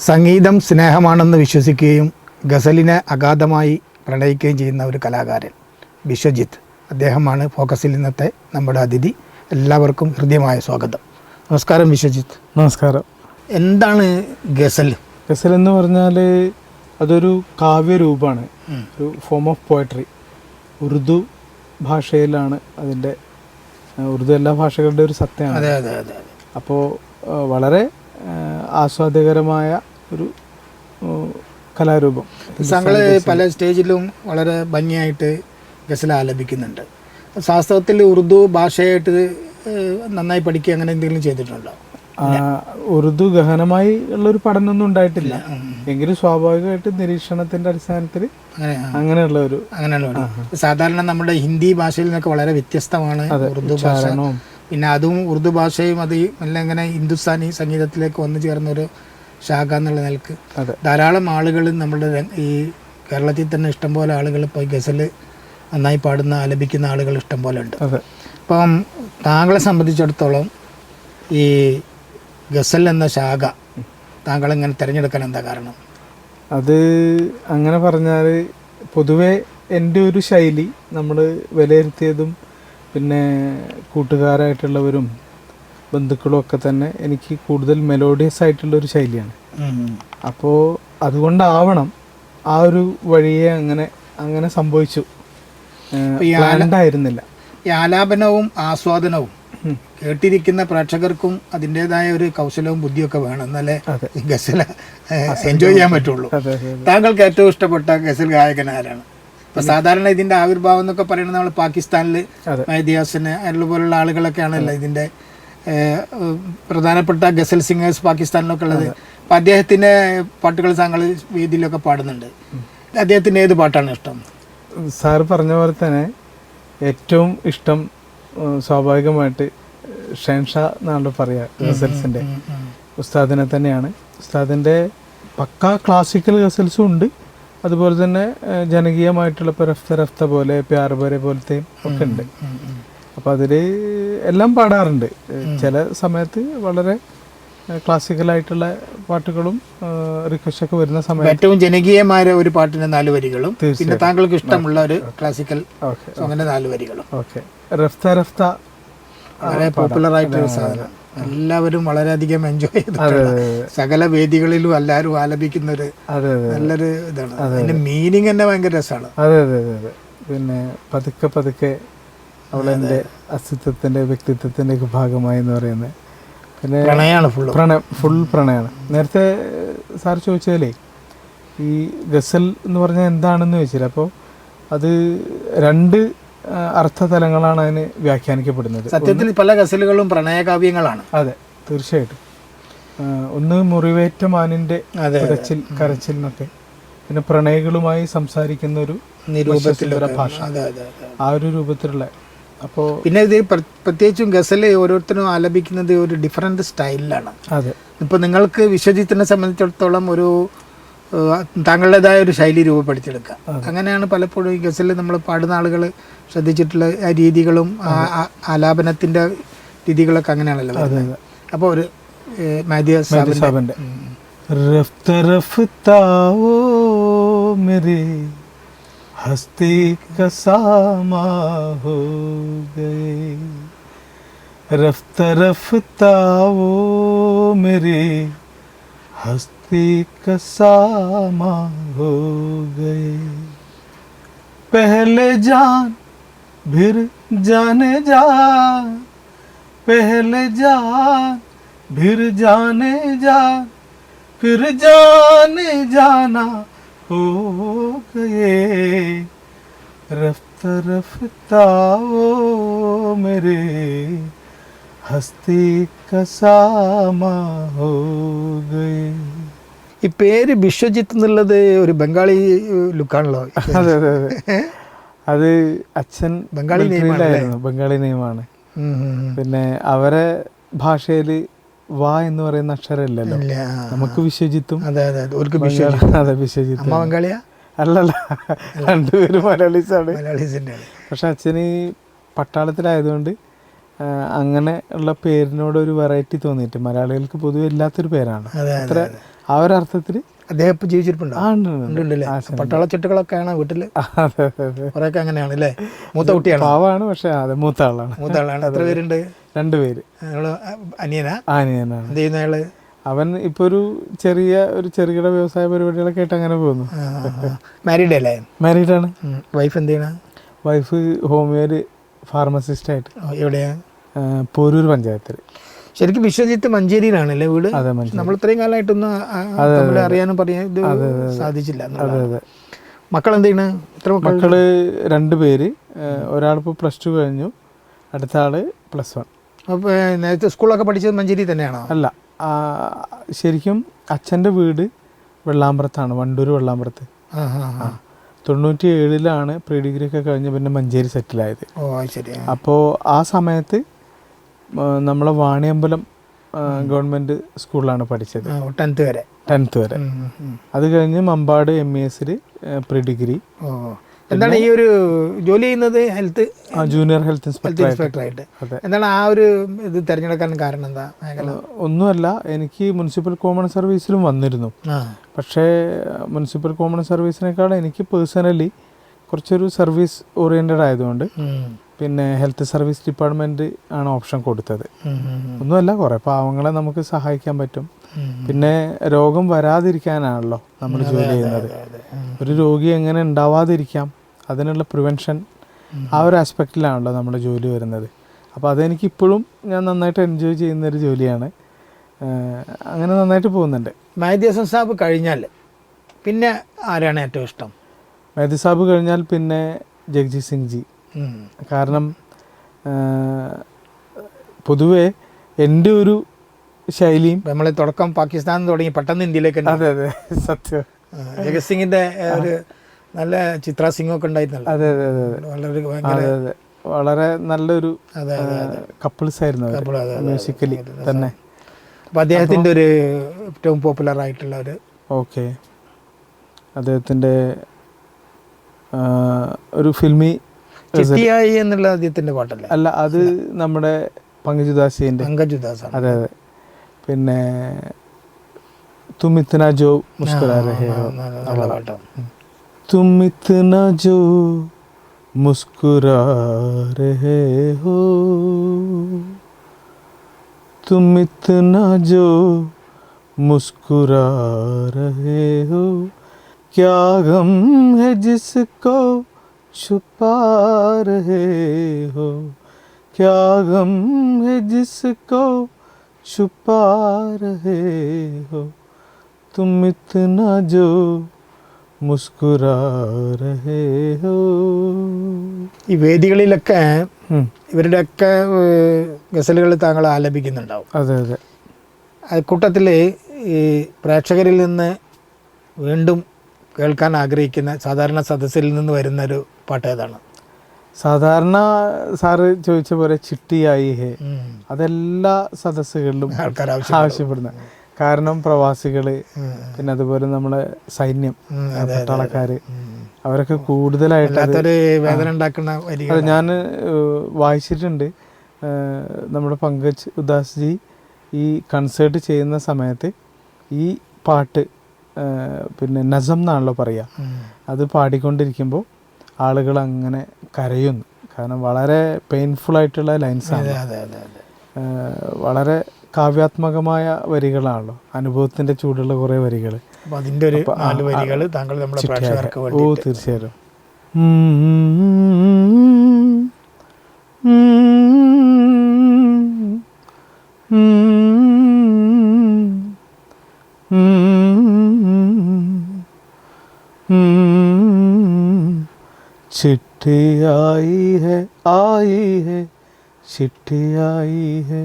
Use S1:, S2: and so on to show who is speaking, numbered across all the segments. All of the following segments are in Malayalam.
S1: സംഗീതം സ്നേഹമാണെന്ന് വിശ്വസിക്കുകയും ഗസലിനെ അഗാധമായി പ്രണയിക്കുകയും ചെയ്യുന്ന ഒരു കലാകാരൻ വിശ്വജിത്ത്. അദ്ദേഹമാണ് ഫോക്കസിൽ ഇന്നത്തെ നമ്മുടെ അതിഥി. എല്ലാവർക്കും ഹൃദ്യമായ സ്വാഗതം. നമസ്കാരം വിശ്വജിത്ത്.
S2: നമസ്കാരം.
S1: എന്താണ് ഗസൽ?
S2: ഗസൽ എന്ന് പറഞ്ഞാൽ അതൊരു കാവ്യരൂപമാണ്, ഒരു ഫോം ഓഫ് പോയട്രി. ഉറുദു ഭാഷയിലാണ് അതിൻ്റെ, ഉറുദു എല്ലാ ഭാഷകളുടെ ഒരു സത്യമാണ്.
S1: അതെ അതെ അതെ.
S2: അപ്പോൾ വളരെ ആസ്വാദ്യകരമായ ഒരു കലാരൂപം.
S1: താങ്കൾ പല സ്റ്റേജിലും വളരെ ഭംഗിയായിട്ട് ഗസൽ ആലപിക്കുന്നുണ്ട്. വാസ്തവത്തിൽ ഉറുദു ഭാഷയായിട്ട് നന്നായി പഠിക്കുക അങ്ങനെ എന്തെങ്കിലും ചെയ്തിട്ടുണ്ടോ?
S2: ഉറുദു ഗഹനമായി ഉള്ളൊരു പഠനമൊന്നും ഉണ്ടായിട്ടില്ല, എങ്കിലും സ്വാഭാവികമായിട്ട് നിരീക്ഷണത്തിന്റെ അടിസ്ഥാനത്തിൽ അങ്ങനെയുള്ള ഒരു
S1: സാധാരണ നമ്മുടെ ഹിന്ദി ഭാഷയിൽ നിന്നൊക്കെ വളരെ വ്യത്യസ്തമാണ് ഉറുദു ഭാഷ. പിന്നെ അതും ഉറുദു ഭാഷയും അത് എല്ലാം ഇങ്ങനെ ഹിന്ദുസ്ഥാനി സംഗീതത്തിലേക്ക് വന്നു ചേർന്നൊരു ശാഖ എന്നുള്ള നിലക്ക് ധാരാളം ആളുകൾ നമ്മുടെ ഈ കേരളത്തിൽ തന്നെ ഇഷ്ടംപോലെ ആളുകൾ ഇപ്പോൾ ഗസൽ നന്നായി പാടുന്ന ആലപിക്കുന്ന ആളുകൾ ഇഷ്ടംപോലെ ഉണ്ട്. അപ്പം താങ്കളെ സംബന്ധിച്ചിടത്തോളം ഈ ഗസൽ എന്ന ശാഖ താങ്കൾ ഇങ്ങനെ തിരഞ്ഞെടുക്കാൻ എന്താ കാരണം?
S2: അത് അങ്ങനെ പറഞ്ഞാൽ പൊതുവെ എൻ്റെ ഒരു ശൈലി നമ്മൾ വിലയിരുത്തിയതും പിന്നെ കൂട്ടുകാരായിട്ടുള്ളവരും ബന്ധുക്കളും ഒക്കെ തന്നെ എനിക്ക് കൂടുതൽ മെലോഡിയസ് ആയിട്ടുള്ളൊരു ശൈലിയാണ്. അപ്പോൾ അതുകൊണ്ടാവണം ആ ഒരു വഴിയെ അങ്ങനെ സംഭവിച്ചു, ആയിരുന്നില്ല.
S1: ഈ ആലാപനവും ആസ്വാദനവും കേട്ടിരിക്കുന്ന പ്രേക്ഷകർക്കും അതിൻ്റെതായ ഒരു കൗശലവും ബുദ്ധിയൊക്കെ വേണം, എന്നാലേ ഗസൽ എൻജോയ് ചെയ്യാൻ പറ്റുള്ളൂ. താങ്കൾക്ക് ഏറ്റവും ഇഷ്ടപ്പെട്ട ഗസൽ ഗായകൻ ആരാണ്? ഇപ്പൊ സാധാരണ ഇതിന്റെ ആവിർഭാവം എന്നൊക്കെ പറയുന്നത് നമ്മൾ പാകിസ്ഥാനിൽ മെഹദി ഹസൻ അതുപോലുള്ള ആളുകളൊക്കെയാണല്ലോ ഇതിന്റെ പ്രധാനപ്പെട്ട ഗസൽ സിംഗേഴ്സ് പാകിസ്ഥാനിലൊക്കെ ഉള്ളത്. അപ്പം അദ്ദേഹത്തിന്റെ പാട്ടുകൾ താങ്കൾ വേദിയിലൊക്കെ പാടുന്നുണ്ട്. അദ്ദേഹത്തിന്റെ ഏത് പാട്ടാണ് ഇഷ്ടം?
S2: സാർ പറഞ്ഞ പോലെ തന്നെ ഏറ്റവും ഇഷ്ടം സ്വാഭാവികമായിട്ട് ഷെൻഷാ എന്നാണ് പറയുക, ഗസൽസിൻ്റെ ഉസ്താദിനെ തന്നെയാണ്. ഉസ്താദിൻ്റെ പക്കാ ക്ലാസിക്കൽ ഗസൽസും ഉണ്ട്, അതുപോലെ തന്നെ ജനകീയമായിട്ടുള്ള ഇപ്പോൾ രഫ്ത പോലെ പ്യാർ ഭരെ പോലത്തെയും ഒക്കെ ഉണ്ട്. അപ്പോൾ അതിൽ എല്ലാം പാടാറുണ്ട്. ചില സമയത്ത് വളരെ ക്ലാസിക്കലായിട്ടുള്ള പാട്ടുകളും റിക്വസ്റ്റ് ഒക്കെ വരുന്ന സമയത്ത്
S1: ഏറ്റവും ജനകീയമായ ഒരു പാട്ടിന്റെ 4 വരികളും പിന്നെ താങ്കൾക്ക് ഇഷ്ടമുള്ള ഒരു ക്ലാസിക്കൽ സോങ്ങിന്റെ 4 വരികളും.
S2: ഓക്കെ. രഫ്ത
S1: വളരെ പോപ്പുലർ ആയിട്ടൊരു സാധനം, എല്ലാവരും വളരെയധികം എൻജോയ് ചെയ്തിട്ടുണ്ട്. സകല വേദികളിലും എല്ലാവരും ആലപിക്കുന്ന ഒരു നല്ലൊരു ഇതാണ്. അതിന്റെ മീനിങ് തന്നെ ഭയങ്കര രസമാണ്.
S2: അതെ അതെ അതെ അതെ. പിന്നെ പതുക്കെ അവളെൻ്റെ അസ്തിത്വത്തിന്റെ വ്യക്തിത്വത്തിന്റെ ഒക്കെ ഭാഗമായി എന്ന് പറയുന്നത്. പിന്നെ ഫുൾ പ്രണയമാണ്. നേരത്തെ സാർ ചോദിച്ചാലേ ഈ ഗസൽ എന്ന് പറഞ്ഞാൽ എന്താണെന്ന് ചോദിച്ചില്ല. അപ്പോൾ അത് 2 അർത്ഥതലങ്ങളാണ് അതിന് വ്യാഖ്യാനിക്കപ്പെടുന്നത്.
S1: സത്യത്തിൽ പല ഗസലുകളും പ്രണയകാവ്യങ്ങളാണ്.
S2: അതെ, തീർച്ചയായിട്ടും. ഒന്ന് മുറിവേറ്റ മാനിന്റെ കരച്ചിൽ എന്നൊക്കെ, പിന്നെ പ്രണയികളുമായി സംസാരിക്കുന്ന ഒരു നിരൂപത്തിലുള്ള ഭാഷ, ആ ഒരു രൂപത്തിലുള്ള. അപ്പോൾ പിന്നെ
S1: ഇത് പ്രത്യേകിച്ചും ഗസൽ ഓരോരുത്തരും ആലപിക്കുന്നത് ഒരു ഡിഫറെന്റ് സ്റ്റൈലിലാണ്.
S2: അതെ.
S1: ഇപ്പൊ നിങ്ങൾക്ക് വിശ്വജിത്തിനെ സംബന്ധിച്ചിടത്തോളം ഒരു താങ്കളുടേതായ ഒരു ശൈലി രൂപപ്പെടുത്തിയെടുക്കുക. അങ്ങനെയാണ് പലപ്പോഴും ഈ ഗസൽ നമ്മൾ പാടുന്ന ആളുകൾ ശ്രദ്ധിച്ചിട്ടുള്ള രീതികളും ആലാപനത്തിന്റെ രീതികളൊക്കെ അങ്ങനെയാണല്ലോ. അപ്പോൾ ഒരു
S2: സാബിന്റെ हस्ती का सामा हो गए, रफ्ता रफ्ता वो मेरी हस्ती का सामा हो गए, पहले जान फिर जाने जान, पहले जान फिर जाने जान, फिर जाने जाना हो गए, रफ्ता रफ्ता वो मेरे हस्ती का सामा हो गए.
S1: ഈ പേര് വിശ്വജിത്ത് എന്നുള്ളത് ഒരു ബംഗാളി ലുക്കാണല്ലോ.
S2: അതെ അതെ അതെ. അത് അച്ഛൻ ബംഗാളി നെയ്മാണ്. പിന്നെ അവരെ ഭാഷയിൽ വാ എന്ന് പറയുന്ന അക്ഷരമില്ലല്ലോ. നമുക്ക് വിശ്വജിത്തും.
S1: അതെ
S2: വിശ്വജിത്ത്.
S1: ബംഗാളിയാ?
S2: അല്ലല്ല, 2 പേരും മലയാളീസാണ്. പക്ഷെ അച്ഛന് പട്ടാളത്തിലായതുകൊണ്ട് അങ്ങനെ ഉള്ള പേരിനോട് ഒരു വെറൈറ്റി തോന്നിയിട്ട്, മലയാളികൾക്ക് പൊതുവെ ഇല്ലാത്തൊരു പേരാണ്. അത്ര ആ ഒരു അർത്ഥത്തിൽ
S1: അദ്ദേഹം ഇപ്പം ജീവിച്ചിരിപ്പുണ്ടോ?
S2: ഉണ്ട്, ഉണ്ട്, ഉണ്ട്.
S1: ഉണ്ടല്ലേ? പട്ടാളച്ചിട്ടുകളൊക്കെയാണ് വീട്ടില്
S2: അതെ അതെ അതെ.
S1: കുറെയൊക്കെ അങ്ങനെയാണ് അല്ലേ? മൂത്ത കുട്ടിയാണ്?
S2: പാവാണ്, പക്ഷെ അതെ മൂത്ത ആളാണ്.
S1: മൂത്ത ആളാണ്. എത്ര പേരുണ്ട്?
S2: 2 പേര്.
S1: നിങ്ങള് അനിയനാ?
S2: അനിയനാണ്.
S1: എന്ത് ചെയ്യുന്ന അയാള്?
S2: അവൻ ഇപ്പൊ ഒരു ചെറുകിട വ്യവസായ പരിപാടികളൊക്കെ ആയിട്ട് അങ്ങനെ പോകുന്നു.
S1: മാരീഡ് അല്ലേ?
S2: മാരീഡാണ്.
S1: വൈഫ് എന്ത് ചെയ്യണ?
S2: വൈഫ് ഹോമിയോയിൽ ഫാർമസിസ്റ്റ് ആയിട്ട്.
S1: എവിടെയാ?
S2: പോരൂർ പഞ്ചായത്തിൽ.
S1: ശരിക്കും വിശ്വജിത്ത് മഞ്ചേരിയിലാണല്ലേ വീട്?
S2: അതെ,
S1: നമ്മൾ ഇത്രയും കാലമായിട്ടൊന്നും തമ്മിൽ അറിയാനും പറയാൻ ഇത് സാധിച്ചില്ല.
S2: അതെ അതെ.
S1: മക്കൾ എന്ത് ചെയ്യണ?
S2: മക്കള് 2 പേര്. ഒരാളിപ്പോൾ +2 കഴിഞ്ഞു, അടുത്ത ആള് +1.
S1: അപ്പോൾ നേരത്തെ സ്കൂളൊക്കെ പഠിച്ചത് മഞ്ചേരി തന്നെയാണോ?
S2: അല്ല, ശരിക്കും അച്ഛൻ്റെ വീട് വെള്ളാമ്പുറത്താണ്, വണ്ടൂർ വെള്ളാമ്പുറത്ത്. 97-ലാണ് പ്രീ ഡിഗ്രി ഒക്കെ കഴിഞ്ഞ് പിന്നെ മഞ്ചേരി സെറ്റിലായത്. അപ്പോൾ ആ സമയത്ത് നമ്മളെ വാണിയമ്പലം ഗവൺമെൻറ് സ്കൂളിലാണ് പഠിച്ചത് 10th വരെ. അത് കഴിഞ്ഞ് മമ്പാട് MES പ്രീ ഡിഗ്രി.
S1: എന്താണ് ഈ ഒരു ജോലി ചെയ്യുന്നത്?
S2: ജൂനിയർ ഹെൽത്ത്
S1: ഇൻസ്പെക്ടർ ആയിട്ട്. എന്താണ് ആ ഒരു ഇത് തിരഞ്ഞെടുക്കാൻ കാരണം എന്താ?
S2: ഒന്നുമല്ല, എനിക്ക് മുനിസിപ്പൽ കോമൺ സർവീസിലും വന്നിരുന്നു. പക്ഷേ മുനിസിപ്പൽ കോമൺ സർവീസിനേക്കാൾ എനിക്ക് പേഴ്സണലി കുറച്ചൊരു സർവീസ് ഓറിയൻറ്റഡ് ആയതുകൊണ്ട് പിന്നെ ഹെൽത്ത് സർവീസ് ഡിപ്പാർട്ട്മെൻറ്റ് ആണ് ഓപ്ഷൻ കൊടുത്തത്. ഒന്നുമല്ല, കുറേ പാവങ്ങളെ നമുക്ക് സഹായിക്കാൻ പറ്റും. പിന്നെ രോഗം വരാതിരിക്കാനാണല്ലോ നമ്മൾ ജോലി ചെയ്യുന്നത്. ഒരു രോഗി എങ്ങനെ ഉണ്ടാവാതിരിക്കാം, അതിനുള്ള പ്രിവെൻഷൻ, ആ ഒരു ആസ്പെക്റ്റിലാണല്ലോ നമ്മുടെ ജോലി വരുന്നത്. അപ്പോൾ അതെനിക്ക് ഇപ്പോഴും ഞാൻ നന്നായിട്ട് എൻജോയ് ചെയ്യുന്നൊരു ജോലിയാണ്. അങ്ങനെ നന്നായിട്ട് പോകുന്നുണ്ട്.
S1: മെഹദി ഹസൻ സാബ് കഴിഞ്ഞാൽ പിന്നെ ആരാണ് ഏറ്റവും ഇഷ്ടം?
S2: മെഹദി സാബ് കഴിഞ്ഞാൽ പിന്നെ ജഗ്ജീത് സിംഗ് ജി. കാരണം പൊതുവെ എൻ്റെ ഒരു ശൈലിയും
S1: നമ്മളെ തുടക്കം പാകിസ്ഥാനിൽ തുടങ്ങി പെട്ടെന്ന് ഇന്ത്യയിലേക്ക്.
S2: അതെ അതെ, സത്യം.
S1: ജഗത് സിംഗിന്റെ ഒരു നല്ല ചിത്ര സിംഗ് ഒക്കെ ഉണ്ടായിരുന്നല്ലോ.
S2: അതെ അതെ അതെ അതെ അതെ, വളരെ നല്ലൊരു കപ്പിൾസ് ആയിരുന്നു മ്യൂസിക്കലി തന്നെ.
S1: അപ്പം അദ്ദേഹത്തിൻ്റെ ഒരു ഏറ്റവും പോപ്പുലർ ആയിട്ടുള്ള ഒരു
S2: അദ്ദേഹത്തിൻ്റെ ഒരു ഫിൽമി
S1: ചിട്ടിയായി എന്നുള്ള അദ്ദേഹത്തിൻ്റെ പാട്ടല്ലേ?
S2: അല്ല, അത് നമ്മുടെ പങ്കജുദാസിൻ്റെ. അതെ അതെ. പിന്നെ തും ഇത്നാ ജോ മുസ്കുരാ രഹേ ഹോ, തും ഇത്നാ ജോ മുസ്കുരാ രഹേ ഹോ, തും ഇത്നാ ജോ മുസ്കുരാ രഹേ ഹോ, ക്യാ ഗം ഹൈ ജിസ്കോ छुपा रहे हो, क्या गम है जिसको छुपा रहे हो, तुम इतना जो मुस्कुरा रहे हो.
S1: ഈ വേദികളിലൊക്കെ ഇവരുടെയൊക്കെ ഗസലുകൾ താങ്കൾ ആലപിക്കുന്നുണ്ടാവും.
S2: അതെ അതെ.
S1: കൂട്ടത്തിൽ ഈ പ്രേക്ഷകരിൽ നിന്ന് വീണ്ടും കേൾക്കാൻ ആഗ്രഹിക്കുന്ന സാധാരണ സദസ്സിൽ നിന്ന് വരുന്നൊരു പാട്ട് ഏതാണ്?
S2: സാധാരണ സാറ് ചോദിച്ച പോലെ ചിട്ടിയായി ഹേ, അതെല്ലാ സദസ്സുകളിലും ആവശ്യപ്പെടുന്ന. കാരണം പ്രവാസികൾ, പിന്നെ അതുപോലെ നമ്മളെ സൈന്യം, പട്ടാളക്കാര്, അവരൊക്കെ കൂടുതലായിട്ട്
S1: വേദന ഉണ്ടാക്കുന്ന.
S2: ഞാൻ വായിച്ചിട്ടുണ്ട്, നമ്മുടെ പങ്കജ് ഉദാസ് ജി ഈ കൺസേർട്ട് ചെയ്യുന്ന സമയത്ത് ഈ പാട്ട്, പിന്നെ നസം എന്നാണല്ലോ പറയുക, അത് പാടിക്കൊണ്ടിരിക്കുമ്പോൾ ആളുകൾ അങ്ങനെ കരയുന്നു. കാരണം വളരെ പെയിൻഫുൾ ആയിട്ടുള്ള ലൈൻസാണ്, വളരെ കാവ്യാത്മകമായ വരികളാണല്ലോ, അനുഭവത്തിൻ്റെ ചൂടുള്ള കുറേ വരികൾ.
S1: അതിൻ്റെ ഒരു 4 വരികൾ താങ്കൾ നമ്മുടെ പ്രേക്ഷകർക്ക് വേണ്ടി.
S2: ഓ തീർച്ചയായും. चिट्ठी आई है चिट्ठी आई है,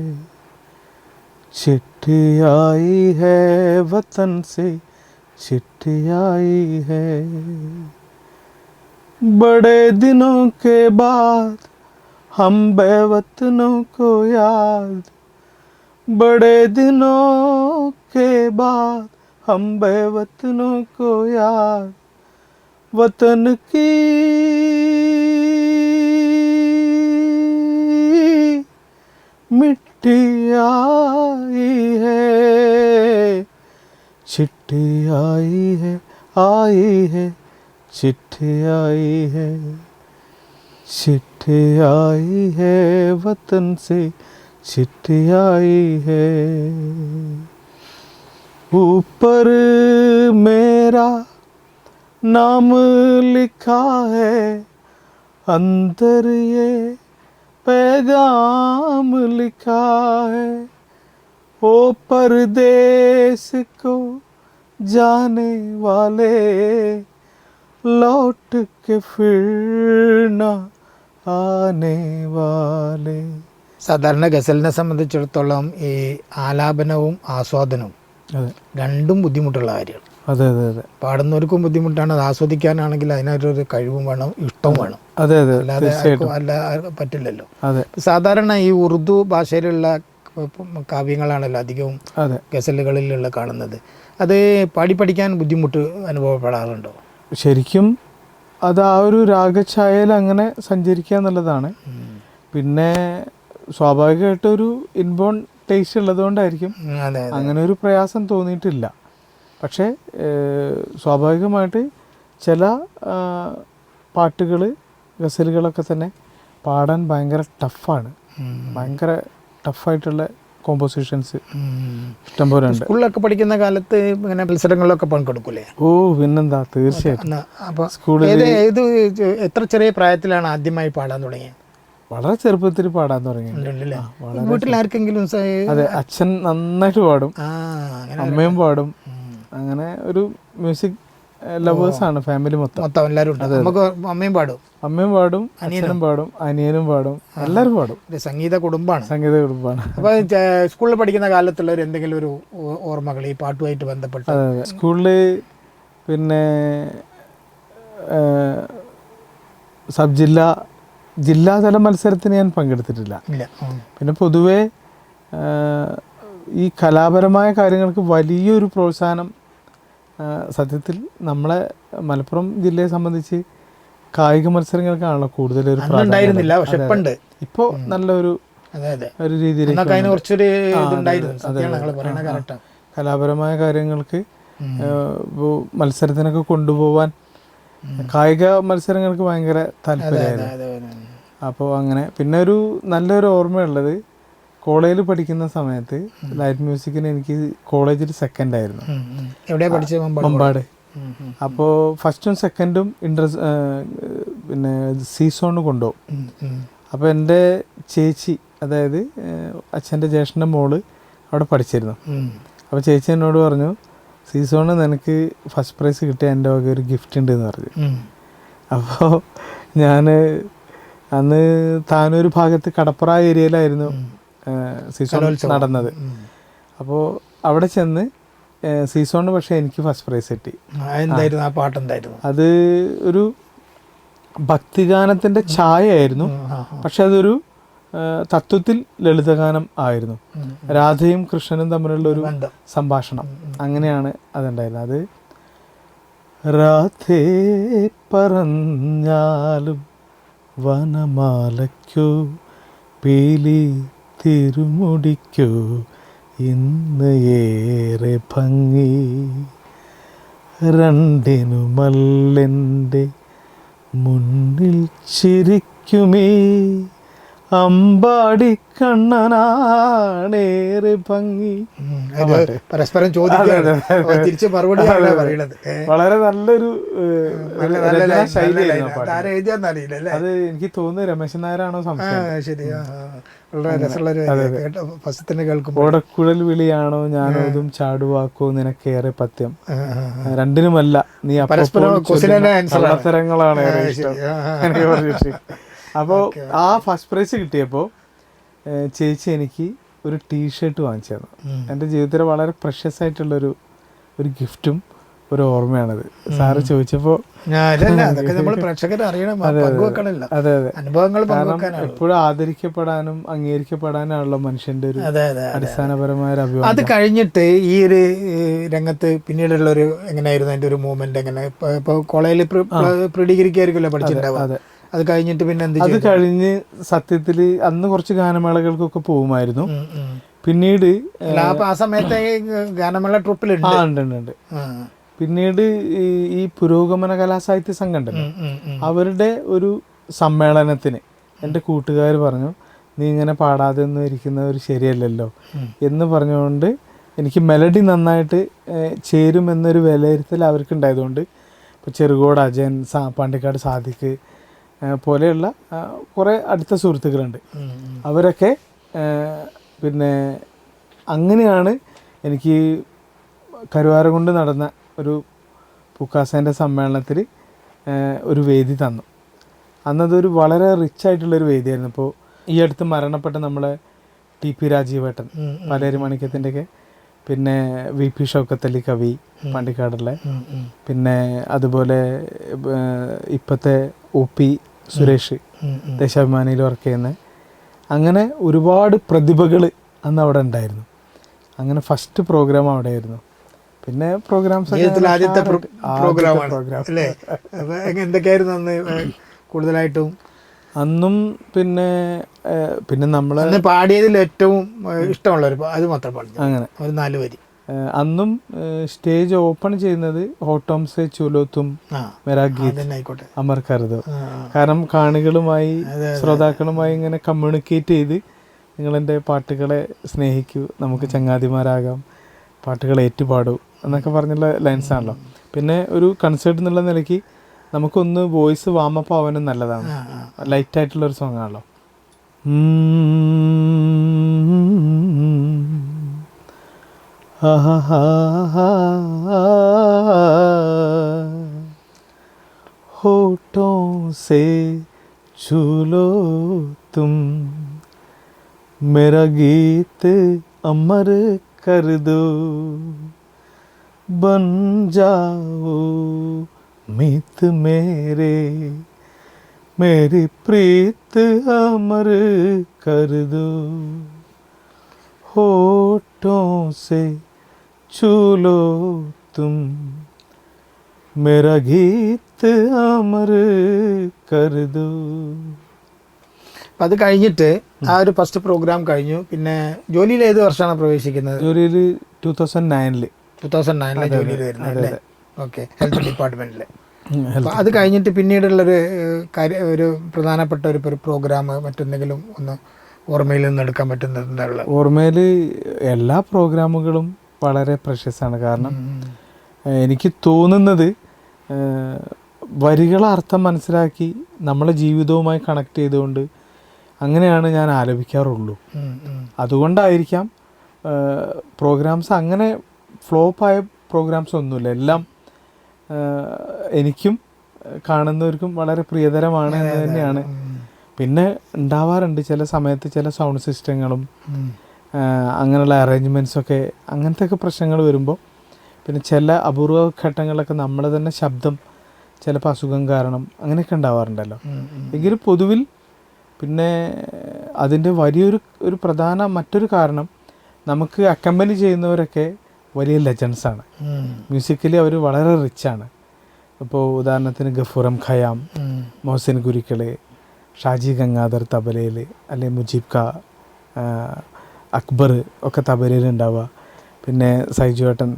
S2: चिट्ठी आई है वतन से, चिट्ठी आई है, बड़े दिनों के बाद हम बेवतनों को याद, बड़े दिनों के बाद हम बेवतनों को याद, वतन की मिट्टी आई है, चिट्ठी आई है चिट्ठी आई है चिट्ठी आई है वतन से चिट्ठी आई है ऊपर मेरा नाम लिखा है अंदर ये पैगाम लिखा है ओ परदेस को जाने वाले लौट के फिर ना आने वाले.
S1: സാധാരണ ഗസലിനെ സംബന്ധിച്ചിടത്തോളം ഈ ആലാപനവും ആസ്വാദനവും
S2: അതെ
S1: രണ്ടും ബുദ്ധിമുട്ടുള്ള കാര്യമാണ്.
S2: അതെ അതെ അതെ
S1: പാടുന്നവർക്കും ബുദ്ധിമുട്ടാണ്, അത് ആസ്വദിക്കാനാണെങ്കിൽ അതിനൊരു കഴിവും വേണം, ഇഷ്ടവും വേണം.
S2: അതെ അതെ
S1: അല്ലാതെ ആർക്കും അല്ല പറ്റില്ലല്ലോ.
S2: അതെ
S1: സാധാരണ ഈ ഉറുദു ഭാഷയിലുള്ള കാവ്യങ്ങളാണല്ലോ അധികവും
S2: അതെ
S1: ഗസലുകളിലുള്ള കാണുന്നത്. അത് പാടി പഠിക്കാൻ ബുദ്ധിമുട്ട് അനുഭവപ്പെടാറുണ്ടോ?
S2: ശരിക്കും അത് ആ ഒരു രാഗഛായയിൽ അങ്ങനെ സഞ്ചരിക്കുക എന്നുള്ളതാണ്. പിന്നെ സ്വാഭാവികമായിട്ടൊരു ഇൻബോൺ ടേസ്റ്റ് ഉള്ളതുകൊണ്ടായിരിക്കും
S1: അതെ
S2: അങ്ങനെ ഒരു പ്രയാസം തോന്നിയിട്ടില്ല. പക്ഷേ സ്വാഭാവികമായിട്ട് ചില പാട്ടുകൾ ഗസലുകളൊക്കെ തന്നെ പാടാൻ ഭയങ്കര ടഫാണ്. ഭയങ്കര ടഫായിട്ടുള്ള കോമ്പോസിഷൻസ് ഇഷ്ടംപോലെ ഉണ്ട്.
S1: സ്കൂളിലൊക്കെ പഠിക്കുന്ന കാലത്ത് ഇങ്ങനെ മത്സരങ്ങളിലൊക്കെ പങ്കെടുക്കൂലേ?
S2: ഓ പിന്നെന്താ, തീർച്ചയായിട്ടും.
S1: അപ്പോൾ
S2: സ്കൂളിൽ
S1: ഏത് എത്ര ചെറിയ പ്രായത്തിലാണ് ആദ്യമായി പാടാൻ തുടങ്ങിയത്?
S2: വളരെ ചെറുപ്പത്തിൽ പാടാൻ തുടങ്ങി.
S1: വീട്ടിൽ ആർക്കെങ്കിലും
S2: അതെ, അച്ഛൻ നന്നായിട്ട് പാടും, അമ്മയും പാടും. അങ്ങനെ ഒരു മ്യൂസിക് ലവേഴ്സ് ആണ് ഫാമിലി മൊത്തം
S1: എല്ലാവരും. നമുക്ക് അമ്മയും പാടും,
S2: അമ്മയും പാടും, അനിയനും പാടും, അനിയനും പാടും, എല്ലാവരും പാടും.
S1: സംഗീത കുടുംബമാണ്.
S2: സംഗീത കുടുംബമാണ്.
S1: അപ്പൊ സ്കൂളിൽ പഠിക്കുന്ന കാലത്തുള്ള ഒരു എന്തെങ്കിലും ഒരു ഓർമ്മകൾ ഈ പാട്ടുമായിട്ട് ബന്ധപ്പെട്ട്?
S2: അതെ അതെ, സ്കൂളിൽ പിന്നെ സബ് ജില്ലാതല മത്സരത്തിന് ഞാൻ പങ്കെടുത്തിട്ടില്ല. പിന്നെ പൊതുവേ ഈ കലാപരമായ കാര്യങ്ങൾക്ക് വലിയൊരു പ്രോത്സാഹനം സത്യത്തിൽ നമ്മളെ മലപ്പുറം ജില്ലയെ സംബന്ധിച്ച് കായിക മത്സരങ്ങൾക്കാണല്ലോ കൂടുതലൊരു
S1: പ്രാധാന്യം.
S2: ഇപ്പോൾ നല്ലൊരു ഒരു രീതിയിലേക്ക് കലാപരമായ കാര്യങ്ങൾക്ക് മത്സരത്തിനൊക്കെ കൊണ്ടുപോകാൻ കായിക മത്സരങ്ങൾക്ക് ഭയങ്കര താല്പര്യമായിരുന്നു. അപ്പോൾ അങ്ങനെ പിന്നെ ഒരു നല്ലൊരു ഓർമ്മയുള്ളത്, കോളേജിൽ പഠിക്കുന്ന സമയത്ത് ലൈറ്റ് മ്യൂസിക്കിന് എനിക്ക് കോളേജിൽ സെക്കൻഡായിരുന്നു.
S1: എവിടെയാണ് പഠിച്ചത്?
S2: മമ്പാട്. അപ്പോൾ ഫസ്റ്റും സെക്കൻഡും പിന്നെ സീസോണ് കൊണ്ടുപോകും. അപ്പോൾ എൻ്റെ ചേച്ചി, അതായത് അച്ഛൻ്റെ ജ്യേഷ്ഠൻ്റെ മോള് അവിടെ പഠിച്ചിരുന്നു. അപ്പോൾ ചേച്ചി എന്നോട് പറഞ്ഞു, സീസോണ് നിനക്ക് ഫസ്റ്റ് പ്രൈസ് കിട്ടിയ എൻ്റെ വക ഒരു ഗിഫ്റ്റ് ഉണ്ടെന്ന് പറഞ്ഞു. അപ്പോൾ ഞാൻ അന്ന് താനൂർ ഭാഗത്ത് കടപ്പുറ ഏരിയയിലായിരുന്നു സീസോൺ നടന്നത്. അപ്പോൾ അവിടെ ചെന്ന് സീസോണ് പക്ഷേ എനിക്ക് ഫസ്റ്റ് പ്രൈസ് കിട്ടി.
S1: എന്തായിരുന്നു ആ പാട്ട്? എന്തായിരുന്നു
S2: അത്? ഒരു ഭക്തിഗാനത്തിൻ്റെ ഛായ ആയിരുന്നു, പക്ഷെ അതൊരു തത്വത്തിൽ ലളിതഗാനം ആയിരുന്നു. രാധയും കൃഷ്ണനും തമ്മിലുള്ള ഒരു സംഭാഷണം, അങ്ങനെയാണ് അതുണ്ടായിരുന്നത്. അത് രാധേ പറഞ്ഞാലും വനമാലയ്ക്കോ പീലി തിരുമുടിക്കോ ഇന്ന് ഏറെ ഭംഗി, രണ്ടിനുമല്ലെൻ്റെ മുന്നിൽ ചിരിക്കുമേ അമ്പാടി കണ്ണനാണേറെ ഭംഗി.
S1: പരസ്പരം തിരിച്ച് മറുപടി പറയുന്നത്.
S2: വളരെ നല്ലൊരു ശൈലിയായിരുന്നു. അത് എനിക്ക് തോന്നുന്നു രമേശൻ നായരാണോ സംശയം. ഓടക്കുഴൽ വിളിയാണോ ഞാനോതും ചാടുവാക്കോ നിനക്കേറെ പത്യം, രണ്ടിനുമല്ല നീ കള്ളത്തരങ്ങളാണ് ഏറെ ഇഷ്ടം. അപ്പോൾ ആ ഫസ്റ്റ് പ്രൈസ് കിട്ടിയപ്പോൾ ചേച്ചി എനിക്ക് ഒരു ടീഷർട്ട് വാങ്ങിച്ചു തന്നു. എൻ്റെ ജീവിതത്തിൽ വളരെ പ്രഷ്യസ് ആയിട്ടുള്ളൊരു ഗിഫ്റ്റും ഒരു ഓർമ്മയാണത്. സാറ് ചോദിച്ചപ്പോൾ അതെ അതെ, കാരണം എപ്പോഴും ആദരിക്കപ്പെടാനും അംഗീകരിക്കപ്പെടാനാണല്ലോ മനുഷ്യന്റെ ഒരു അടിസ്ഥാനപരമായ ഒരു അഭിപ്രായം.
S1: അത് കഴിഞ്ഞിട്ട് ഈ ഒരു രംഗത്ത് പിന്നീടുള്ള ഒരു എങ്ങനെയായിരുന്നു അതിന്റെ ഒരു മൂവ്മെന്റ്? എങ്ങനെ ഇപ്പോൾ കോളേജിൽ പ്രീ ഡിഗ്രിക്ക് ആയിരിക്കുമല്ലോ പഠിച്ചിട്ടുണ്ടാവുക. അത് കഴിഞ്ഞിട്ട് പിന്നെ എന്ത്?
S2: അത് കഴിഞ്ഞ് സത്യത്തിൽ അന്ന് കുറച്ച് ഗാനമേളകൾക്കൊക്കെ പോകുമായിരുന്നു. പിന്നീട്
S1: അല്ല, അപ്പൊ ആ സമയത്ത് ഈ ഗാനമേള ട്രൂപ്പിലുണ്ട്.
S2: ഉണ്ട്. പിന്നീട് ഈ പുരോഗമന കലാസാഹിത്യ സംഘം ഉണ്ടല്ലോ, അവരുടെ ഒരു സമ്മേളനത്തിന് എൻ്റെ കൂട്ടുകാർ പറഞ്ഞു, നീ ഇങ്ങനെ പാടാതെ ഒന്നും ഇരിക്കുന്നത് ഒരു ശരിയല്ലല്ലോ എന്ന് പറഞ്ഞുകൊണ്ട് എനിക്ക് മെലഡി നന്നായിട്ട് ചേരുമെന്നൊരു വിലയിരുത്തൽ അവർക്കുണ്ടായതുകൊണ്ട് ഇപ്പോൾ ചെറുകോട് അജയൻ, പാണ്ടിക്കാട് സാദിഖ് പോലെയുള്ള കുറേ അടുത്ത സുഹൃത്തുക്കളുണ്ട്. അവരൊക്കെ പിന്നെ അങ്ങനെയാണ് എനിക്ക് കരുവാരകുണ്ട് നടന്ന ഒരു പൂക്കാസേൻ്റെ സമ്മേളനത്തിൽ ഒരു വേദി തന്നു. അന്നതൊരു വളരെ റിച്ച് ആയിട്ടുള്ളൊരു വേദിയായിരുന്നു. ഇപ്പോൾ ഈ അടുത്ത് മരണപ്പെട്ട നമ്മളെ TP രാജീവേട്ടൻ, പാലേരി മാണിക്യത്തിൻ്റെയൊക്കെ, പിന്നെ VP ഷൗക്കത്തലി കവി പാണ്ടിക്കാടുള്ള, പിന്നെ അതുപോലെ ഇപ്പോഴത്തെ OP സുരേഷ് ദേശാഭിമാനിയിൽ വർക്ക് ചെയ്യുന്ന, അങ്ങനെ ഒരുപാട് പ്രതിഭകൾ അന്ന് അവിടെ ഉണ്ടായിരുന്നു. അങ്ങനെ ഫസ്റ്റ് പ്രോഗ്രാം അവിടെ ആയിരുന്നു. പിന്നെ പ്രോഗ്രാംസ്
S1: ആദ്യത്തെ പ്രോഗ്രാം അല്ലേ? എന്തൊക്കെയായിരുന്നു അന്ന് കൂടുതലായിട്ടും?
S2: അന്നും പിന്നെ നമ്മൾ
S1: പാടിയതിൽ ഏറ്റവും ഇഷ്ടമുള്ളൊരു അത് മാത്രം പാടി, അങ്ങനെ ഒരു 4 വരി.
S2: അന്നും സ്റ്റേജ് ഓപ്പൺ ചെയ്യുന്നത് ഹോട്ടോം സെ ചുലോത്തും മെരാ ഗീത് അമർ കർദോ. കാരണം കാണികളുമായി ശ്രോതാക്കളുമായി ഇങ്ങനെ കമ്മ്യൂണിക്കേറ്റ് ചെയ്ത് നിങ്ങളെൻ്റെ പാട്ടുകളെ സ്നേഹിക്കൂ, നമുക്ക് ചങ്ങാതിമാരാകാം, പാട്ടുകൾ ഏറ്റുപാടൂ എന്നൊക്കെ പറഞ്ഞുള്ള ലൈൻസ് ആണല്ലോ. പിന്നെ ഒരു കൺസേർട്ട് എന്നുള്ള നിലയ്ക്ക് നമുക്കൊന്ന് വോയിസ് വാമപ്പ് ആവാനും നല്ലതാണ്. ലൈറ്റായിട്ടുള്ളൊരു സോങ് ആണല്ലോ. होठों से छू लो तुम मेरा गीत अमर कर दो, बन जाओ मीत मेरे, मेरी प्रीत अमर कर दो, होठों से छू लो तुम मेरा गीत अमर कर दो.
S1: അപ്പം അത് കഴിഞ്ഞിട്ട് ആ ഒരു ഫസ്റ്റ് പ്രോഗ്രാം കഴിഞ്ഞു. പിന്നെ ജോലിയിൽ ഏത് വർഷമാണ് പ്രവേശിക്കുന്നത്?
S2: ജോലിയിൽ 2009
S1: ജോലിയിൽ വരുന്നത് അല്ലേ? ഓക്കെ, ഹെൽത്ത് ഡിപ്പാർട്ട്മെന്റിൽ. അത് കഴിഞ്ഞിട്ട് പിന്നീടുള്ളൊരു ഒരു പ്രധാനപ്പെട്ട ഒരു പ്രോഗ്രാം മറ്റെന്തെങ്കിലും ഒന്ന് ഓർമ്മയിൽ നിന്ന് എടുക്കാൻ പറ്റുന്നത്?
S2: ഓർമ്മയിൽ എല്ലാ പ്രോഗ്രാമുകളും വളരെ പ്രശസ്തമാണ്. കാരണം എനിക്ക് തോന്നുന്നത് വരികളെ അർത്ഥം മനസ്സിലാക്കി നമ്മളെ ജീവിതവുമായി കണക്ട് ചെയ്തുകൊണ്ട് അങ്ങനെയാണ് ഞാൻ ആലപിക്കാറുള്ളൂ. അതുകൊണ്ടായിരിക്കാം പ്രോഗ്രാംസ് അങ്ങനെ ഫ്ലോപ്പായ പ്രോഗ്രാംസ് ഒന്നുമില്ല. എല്ലാം എനിക്കും കാണുന്നവർക്കും വളരെ പ്രിയതരമാണ് എന്ന് തന്നെയാണ്. പിന്നെ ഉണ്ടാവാറുണ്ട് ചില സമയത്ത് ചില സൗണ്ട് സിസ്റ്റങ്ങളും അങ്ങനെയുള്ള അറേഞ്ച്മെൻറ്റ്സൊക്കെ അങ്ങനത്തെ ഒക്കെ പ്രശ്നങ്ങൾ വരുമ്പോൾ, പിന്നെ ചില അപൂർവ ഘട്ടങ്ങളിലൊക്കെ നമ്മൾ തന്നെ ശബ്ദം ചിലപ്പോൾ അസുഖം കാരണം അങ്ങനെയൊക്കെ ഉണ്ടാവാറുണ്ടല്ലോ. എങ്കിലും പൊതുവിൽ പിന്നെ അതിൻ്റെ വലിയൊരു പ്രധാന മറ്റൊരു കാരണം നമുക്ക് അക്കമ്പനി ചെയ്യുന്നവരൊക്കെ വലിയ ലെജൻസാണ്. മ്യൂസിക്കലി അവർ വളരെ റിച്ചാണ്. ഇപ്പോൾ ഉദാഹരണത്തിന് ഗഫൂറം ഖയാം, മൊഹസിൻ ഗുരിക്കൾ, ഷാജി ഗംഗാധർ തബലയിൽ, അല്ലെങ്കിൽ മുജീബ് ഖാ, അക്ബർ ഒക്കെ തബലയിൽ ഉണ്ടാവുക. പിന്നെ സൈജുവേട്ടൻ,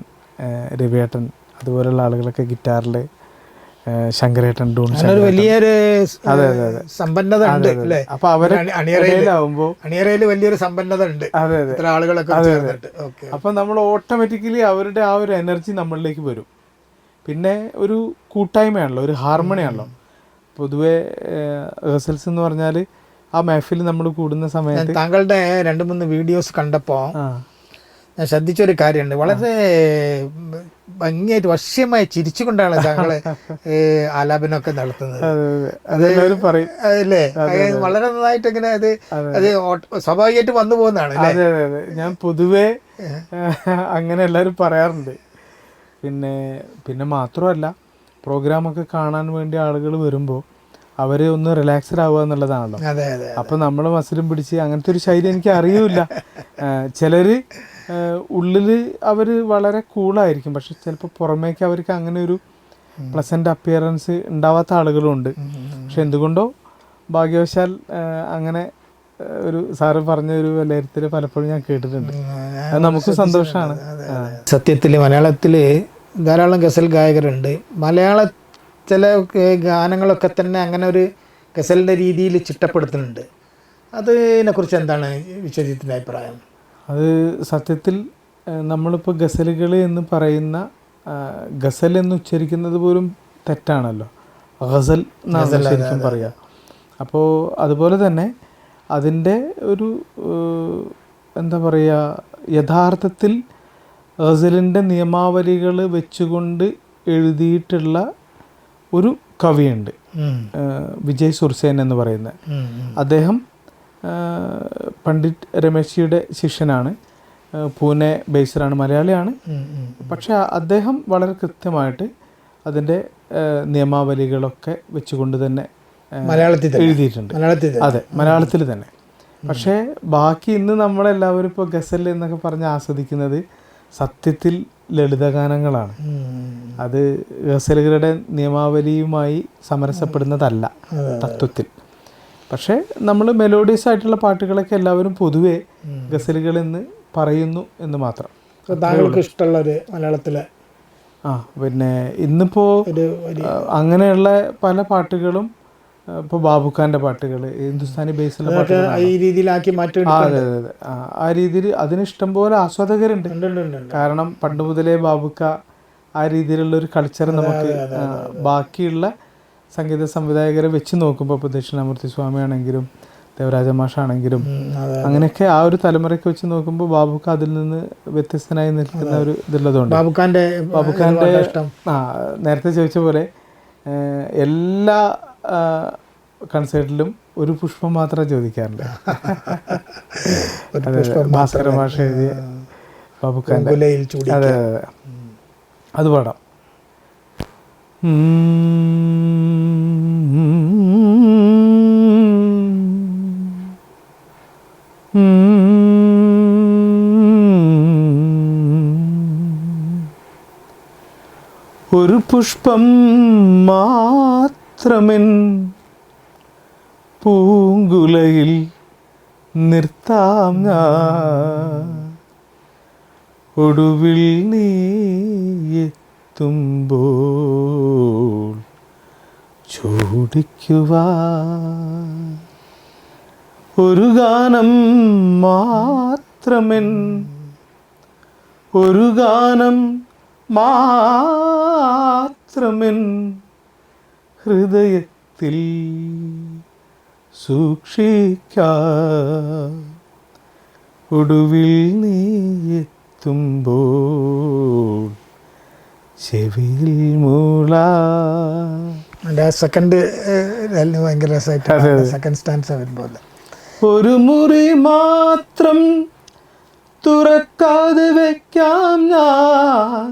S2: രവിയേട്ടൻ, അതുപോലെയുള്ള ആളുകളൊക്കെ ഗിറ്റാറിൽ, ശങ്കരേട്ടൻ, ഡൂൺ,
S1: വലിയൊരു സമ്പന്നത ഉണ്ട് അല്ലേ?
S2: അപ്പൊ അവരെ
S1: അണിയറയിൽ വലിയൊരു സമ്പന്നത ഉണ്ട്. ആളുകളൊക്കെ
S2: അപ്പൊ നമ്മൾ ഓട്ടോമാറ്റിക്കലി അവരുടെ ആ ഒരു എനർജി നമ്മളിലേക്ക് വരും. പിന്നെ ഒരു കൂട്ടായ്മയാണല്ലോ, ഒരു ഹാർമണിയാണല്ലോ. പൊതുവെ റിഹേഴ്സൽസ് എന്ന് പറഞ്ഞാൽ ആ മെഹഫിൽ നമ്മൾ കൂടുന്ന സമയത്ത്
S1: താങ്കളുടെ 2-3 വീഡിയോസ് കണ്ടപ്പോൾ ഞാൻ ശ്രദ്ധിച്ചൊരു കാര്യമുണ്ട്. വളരെ ഭംഗിയായിട്ട് വശ്യമായി ചിരിച്ചുകൊണ്ടാണ് താങ്കള് ആലാപനമൊക്കെ നടത്തുന്നത്.
S2: അതെല്ലാവരും പറയും
S1: അല്ലേ? വളരെ നന്നായിട്ട് ഇങ്ങനെ അത് സ്വാഭാവികമായിട്ട് വന്നു പോകുന്നതാണ്.
S2: അതെ അതെ അതെ, ഞാൻ പൊതുവേ അങ്ങനെ എല്ലാവരും പറയാറുണ്ട്. പിന്നെ മാത്രമല്ല, പ്രോഗ്രാമൊക്കെ കാണാൻ വേണ്ടി ആളുകൾ വരുമ്പോൾ അവർ ഒന്ന് റിലാക്സ്ഡ് ആവുക എന്നുള്ളതാണല്ലോ. അപ്പം നമ്മൾ മസിലും പിടിച്ച് അങ്ങനത്തെ ഒരു ശൈലി എനിക്ക് അറിയില്ല. ചിലർ ഉള്ളിൽ അവർ വളരെ കൂളായിരിക്കും, പക്ഷെ ചിലപ്പോൾ പുറമേക്ക് അവർക്ക് അങ്ങനെ ഒരു പ്ലസൻ്റ് അപ്പിയറൻസ് ഉണ്ടാവാത്ത ആളുകളുണ്ട്. പക്ഷെ എന്തുകൊണ്ടോ ഭാഗ്യവശാൽ അങ്ങനെ ഒരു സാറ് പറഞ്ഞ ഒരു വിലയിരുത്തൽ പലപ്പോഴും ഞാൻ കേട്ടിട്ടുണ്ട്. അത് നമുക്ക് സന്തോഷമാണ്.
S1: സത്യത്തിൽ മലയാളത്തിൽ ധാരാളം ഗസൽ ഗായകരുണ്ട്. മലയാള ചില ഗാനങ്ങളൊക്കെ തന്നെ അങ്ങനെ ഒരു ഗസലിൻ്റെ രീതിയിൽ ചിട്ടപ്പെടുത്തുന്നുണ്ട്. അതിനെക്കുറിച്ച് എന്താണ് വിശ്വജിത്തിൻ്റെ അഭിപ്രായം?
S2: അത് സത്യത്തിൽ നമ്മളിപ്പോൾ ഗസലുകൾ എന്ന് പറയുന്ന ഗസൽ എന്ന് ഉച്ചരിക്കുന്നത് പോലും തെറ്റാണല്ലോ, ഗസൽ എന്നാണ് ശരിക്കും പറയുക. അപ്പോൾ അതുപോലെ തന്നെ അതിൻ്റെ ഒരു എന്താ പറയുക, യഥാർത്ഥത്തിൽ ഗസലിൻ്റെ നിയമാവലികൾ വെച്ചുകൊണ്ട് എഴുതിയിട്ടുള്ള ഒരു കവിയുണ്ട്, വിജയ് സുർസേൻ എന്ന് പറയുന്ന അദ്ദേഹം. പണ്ഡിറ്റ് രമേശിയുടെ ശിഷ്യനാണ്, പൂനെ ബേസ്ഡാണ്, മലയാളിയാണ്. പക്ഷെ അദ്ദേഹം വളരെ കൃത്യമായിട്ട് അതിൻ്റെ നിയമാവലികളൊക്കെ വെച്ചുകൊണ്ട് തന്നെ എഴുതിയിട്ടുണ്ട്. അതെ, മലയാളത്തിൽ തന്നെ. പക്ഷേ ബാക്കി ഇന്ന് നമ്മളെല്ലാവരും ഇപ്പോൾ ഗസൽ എന്നൊക്കെ പറഞ്ഞ് ആസ്വദിക്കുന്നത് സത്യത്തിൽ ലളിതഗാനങ്ങളാണ്. അത് ഗസലുകളുടെ നിയമാവലിയുമായി സമരസപ്പെടുന്നതല്ല തത്വത്തിൽ. പക്ഷേ നമ്മൾ മെലോഡിയസ് ആയിട്ടുള്ള പാട്ടുകളൊക്കെ എല്ലാവരും പൊതുവെ ഗസലുകൾ എന്ന് പറയുന്നു എന്ന് മാത്രം.
S1: താങ്കൾക്ക് ഇഷ്ടമുള്ള ഒരു മലയാളത്തിലെ
S2: പിന്നെ ഇന്നിപ്പോൾ അങ്ങനെയുള്ള പല പാട്ടുകളും, ഇപ്പോൾ ബാബുഖാൻ്റെ പാട്ടുകൾ, ഹിന്ദുസ്ഥാനി ബേസിലുള്ള പാട്ടുകൾ
S1: ഈ രീതിയിലാക്കി മാറ്റി.
S2: അതെ അതെ അതെ, ആ രീതിയിൽ അതിന് ഇഷ്ടംപോലെ ആസ്വാദകരുണ്ട്. കാരണം പണ്ട് മുതലേ ബാബുക്ക ആ രീതിയിലുള്ളൊരു കൾച്ചർ നമുക്ക് ബാക്കിയുള്ള സംഗീത സംവിധായകരെ വെച്ച് നോക്കുമ്പോൾ, ഇപ്പോൾ ദക്ഷിണാമൂർത്തി സ്വാമി ആണെങ്കിലും ദേവരാജ മാഷാണെങ്കിലും അങ്ങനെയൊക്കെ ആ ഒരു തലമുറയ്ക്ക് വെച്ച് നോക്കുമ്പോൾ ബാബുക്ക അതിൽ നിന്ന് വ്യത്യസ്തനായി നിൽക്കുന്ന ഒരു ഇതുള്ളതുകൊണ്ട് ബാബുഖാൻ്റെ നേരത്തെ ചോദിച്ച പോലെ എല്ലാ കൺസേർട്ടിലും ഒരു പുഷ്പം മാത്രമേ ചോദിക്കാറില്ല. ഭാസ്കര മാഷ എഴുതിയ ബാബുഖാൻ്റെ, അതെ അതെ, അത് പാടാം. ഒരു പുഷ്പം മാത്രമെൻ പൂങ്കുലയിൽ നിർത്താം ഞാൻ, ഒടുവിൽ നീ എത്തുമ്പോൾ ചൂടിക്കുവാൻ. ഒരു ഗാനം മാത്രമെൻ, ഒരു ഗാനം മാത്രമെൻ ഹൃദയത്തിൽ സൂക്ഷിക്കാം, ഒടുവിൽ നീ എത്തുമ്പോൾ ചെവിയിൽ മൂളാ.
S1: സെക്കൻഡ് ഭയങ്കര രസമായിട്ട് സെക്കൻഡ് സ്റ്റാൻസ് വരുമ്പോൾ,
S2: ഒരു മുറി മാത്രം തുറക്കാതെ വയ്ക്കാം ഞാൻ,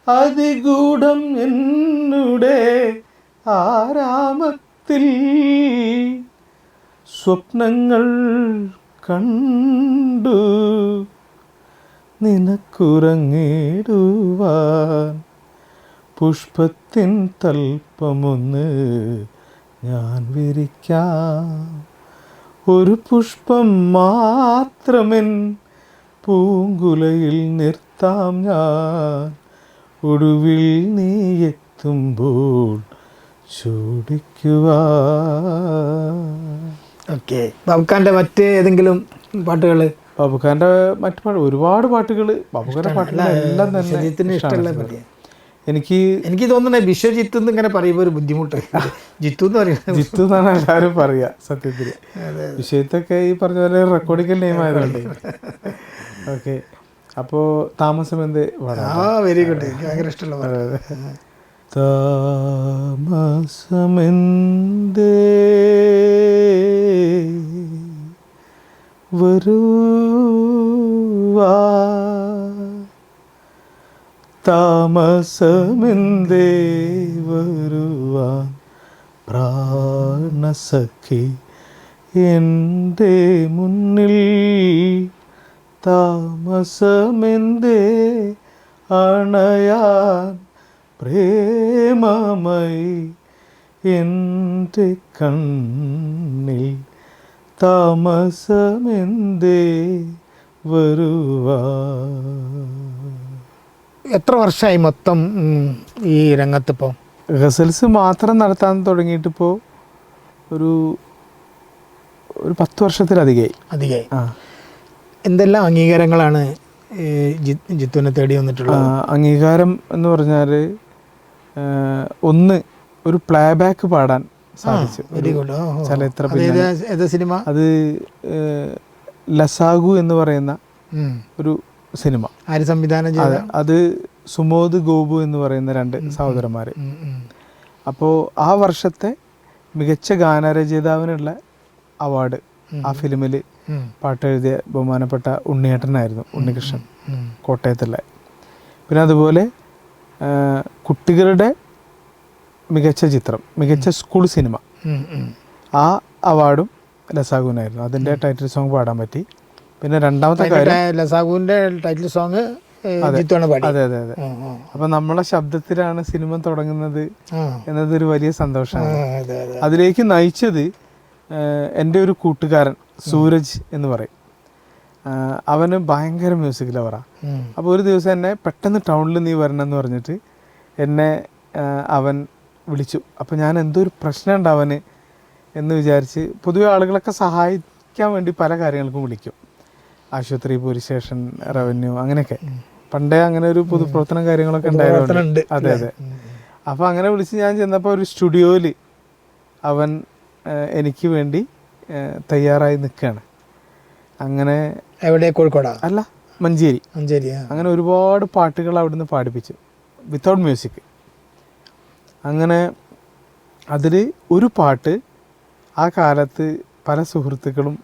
S2: അതിഗൂഢം എന്നുടെ ആരാമത്തിൽ സ്വപ്നങ്ങൾ കണ്ടു നിനക്കുറങ്ങിടുവാൻ, പുഷ്പത്തിൻ തൽപ്പമൊന്ന് ഞാൻ വിരിക്കാം. ഒരു പുഷ്പം മാത്രമെൻ പൂങ്കുലയിൽ നിർത്താം ഞാൻ, ഒടുവിൽ നീ എത്തുമ്പോൾ ചൂടിക്കുവാൻ.
S1: ഓക്കെ, ബാബുഖാൻ്റെ മറ്റ് ഏതെങ്കിലും പാട്ടുകൾ?
S2: ബാബുഖാൻ്റെ മറ്റു ഒരുപാട് പാട്ടുകൾ, ബാബുഖാൻ്റെ പാട്ടുകളെല്ലാം തന്നെ ഇഷ്ടമുള്ള. എനിക്ക്
S1: തോന്നുന്നത് വിശ്വജിത്ത് എന്ന് ഇങ്ങനെ പറയുമ്പോൾ ഒരു ബുദ്ധിമുട്ട്, ജിത്തു എന്ന് പറയുന്നത്,
S2: ജിത്തു എന്നാണ് എല്ലാവരും പറയുക. സത്യത്തിൽ വിഷയത്തൊക്കെ ഈ പറഞ്ഞ പോലെ റെക്കോർഡിക്കൽ നെയിം ആയതുകൊണ്ട്. ഓക്കെ, അപ്പോൾ താമസമെന്തേ പാടാം.
S1: വെരി ഗുഡ്, എനിക്ക് ഭയങ്കര ഇഷ്ടമുള്ള.
S2: താമസമെന്തേ വരുവാ, താമസമെന്തേ വരുവാൻ പ്രാണസഖി എൻ്റെ മുന്നിൽ, താമസമെന്തേ അണയാൻ പ്രേമമായി എൻ്റെ കണ്ണിൽ, താമസമെന്തേ വരുവാ.
S1: എത്ര വർഷമായി മൊത്തം ഈ രംഗത്തിപ്പോൾ?
S2: ഗസൽസ് മാത്രം നടത്താൻ തുടങ്ങിയിട്ടിപ്പോൾ ഒരു 10 വർഷത്തിലധികമായി.
S1: എന്തെല്ലാം അംഗീകാരങ്ങളാണ് ജിത്തുവിനെ തേടി വന്നിട്ടുള്ളത്?
S2: അംഗീകാരം എന്ന് പറഞ്ഞാൽ ഒന്ന് ഒരു പ്ലേ ബാക്ക് പാടാൻ സാധിച്ചു.
S1: Very good.
S2: ചലച്ചിത്ര
S1: സിനിമ
S2: അത് ലസാഗു എന്ന് പറയുന്ന ഒരു സിനിമ.
S1: ആര് സംവിധാനം ചെയ്ത?
S2: അത് സുമോദ് ഗോപു എന്ന് പറയുന്ന 2 സഹോദരന്മാർ. അപ്പോൾ ആ വർഷത്തെ മികച്ച ഗാനരചയിതാവിനുള്ള അവാർഡ് ആ ഫിലിമിൽ പാട്ടെഴുതിയ ബഹുമാനപ്പെട്ട ഉണ്ണിയേട്ടനായിരുന്നു, ഉണ്ണികൃഷ്ണൻ, കോട്ടയത്തുള്ള. പിന്നെ അതുപോലെ കുട്ടികളുടെ മികച്ച ചിത്രം, മികച്ച സ്കൂൾ സിനിമ, ആ അവാർഡും ലസാഗുവിനായിരുന്നു. അതിൻ്റെ ടൈറ്റിൽ സോങ് പാടാൻ പറ്റി. പിന്നെ രണ്ടാമത്തെ കാര്യം,
S1: ലസാഗുവിൻ്റെ ടൈറ്റിൽ സോങ് ജിത്തുവാണ് പാടി.
S2: അതെ അതെ അതെ. അപ്പം നമ്മളെ ശബ്ദത്തിലാണ് സിനിമ തുടങ്ങുന്നത് എന്നതൊരു വലിയ സന്തോഷമാണ്. അതിലേക്ക് നയിച്ചത് എൻ്റെ ഒരു കൂട്ടുകാരൻ സൂരജ് എന്ന് പറയും. അവന് ഭയങ്കര മ്യൂസിക് ലവറാണ്. അപ്പോൾ ഒരു ദിവസം എന്നെ പെട്ടെന്ന് ടൗണിൽ നീ വരണം എന്ന് പറഞ്ഞിട്ട് എന്നെ അവൻ വിളിച്ചു. അപ്പോൾ ഞാൻ എന്തോ ഒരു പ്രശ്നമുണ്ട് അവന് എന്ന് വിചാരിച്ച്, പൊതുവെ ആളുകളൊക്കെ സഹായിക്കാൻ വേണ്ടി പല കാര്യങ്ങൾക്കും വിളിക്കും. ആശുപത്രി, പോലീസ് സ്റ്റേഷൻ, റവന്യൂ, അങ്ങനെയൊക്കെ പണ്ടേ അങ്ങനെ ഒരു പൊതുപ്രവർത്തനം കാര്യങ്ങളൊക്കെ ഉണ്ടായതുകൊണ്ട്. അതെ അതെ. അപ്പോൾ അങ്ങനെ വിളിച്ച് ഞാൻ ചെന്നപ്പോൾ ഒരു സ്റ്റുഡിയോയിൽ അവൻ എനിക്ക് വേണ്ടി തയ്യാറായി നിൽക്കുകയാണ്. അങ്ങനെ
S1: എവിടെ? കോഴിക്കോടാ?
S2: അല്ല, മഞ്ചേരി.
S1: അങ്ങനെ
S2: ഒരുപാട് പാട്ടുകൾ അവിടുന്ന് പാടിപ്പിച്ചു വിത്തൗട്ട് മ്യൂസിക്. അങ്ങനെ അതിൽ ഒരു പാട്ട് ആ കാലത്ത് പല സുഹൃത്തുക്കളും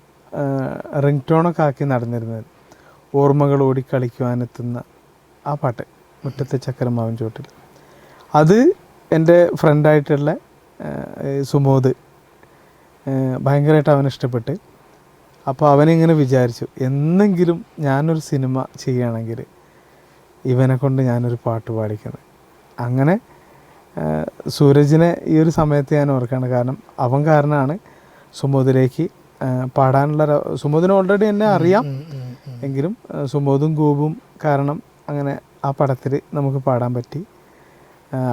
S2: റിംഗ് ടോണൊക്കെ ആക്കി നടന്നിരുന്നത്, ഓർമ്മകൾ ഓടിക്കളിക്കുവാനെത്തുന്ന ആ പാട്ട്, മുറ്റത്തെ ചക്കരമാവൻ ചോട്ടിൽ. അത് എൻ്റെ ഫ്രണ്ടായിട്ടുള്ള സുമോദ് ഭയങ്കരമായിട്ട് അവന് ഇഷ്ടപ്പെട്ട്. അപ്പോൾ അവനിങ്ങനെ വിചാരിച്ചു, എന്നെങ്കിലും ഞാനൊരു സിനിമ ചെയ്യുകയാണെങ്കിൽ ഇവനെ കൊണ്ട് ഞാനൊരു പാട്ട് പാടിക്കുന്നത്. അങ്ങനെ സൂരജിനെ ഈ ഒരു സമയത്ത് ഞാൻ ഓർക്കുകയാണ്. കാരണം അവൻ കാരണമാണ് സുമോദിലേക്ക് പാടാനുള്ള, സുമോദിനെ ഓൾറെഡി എന്നെ അറിയാം എങ്കിലും സുമോദും ഗോപും കാരണം അങ്ങനെ ആ പടത്തിൽ നമുക്ക് പാടാൻ പറ്റി.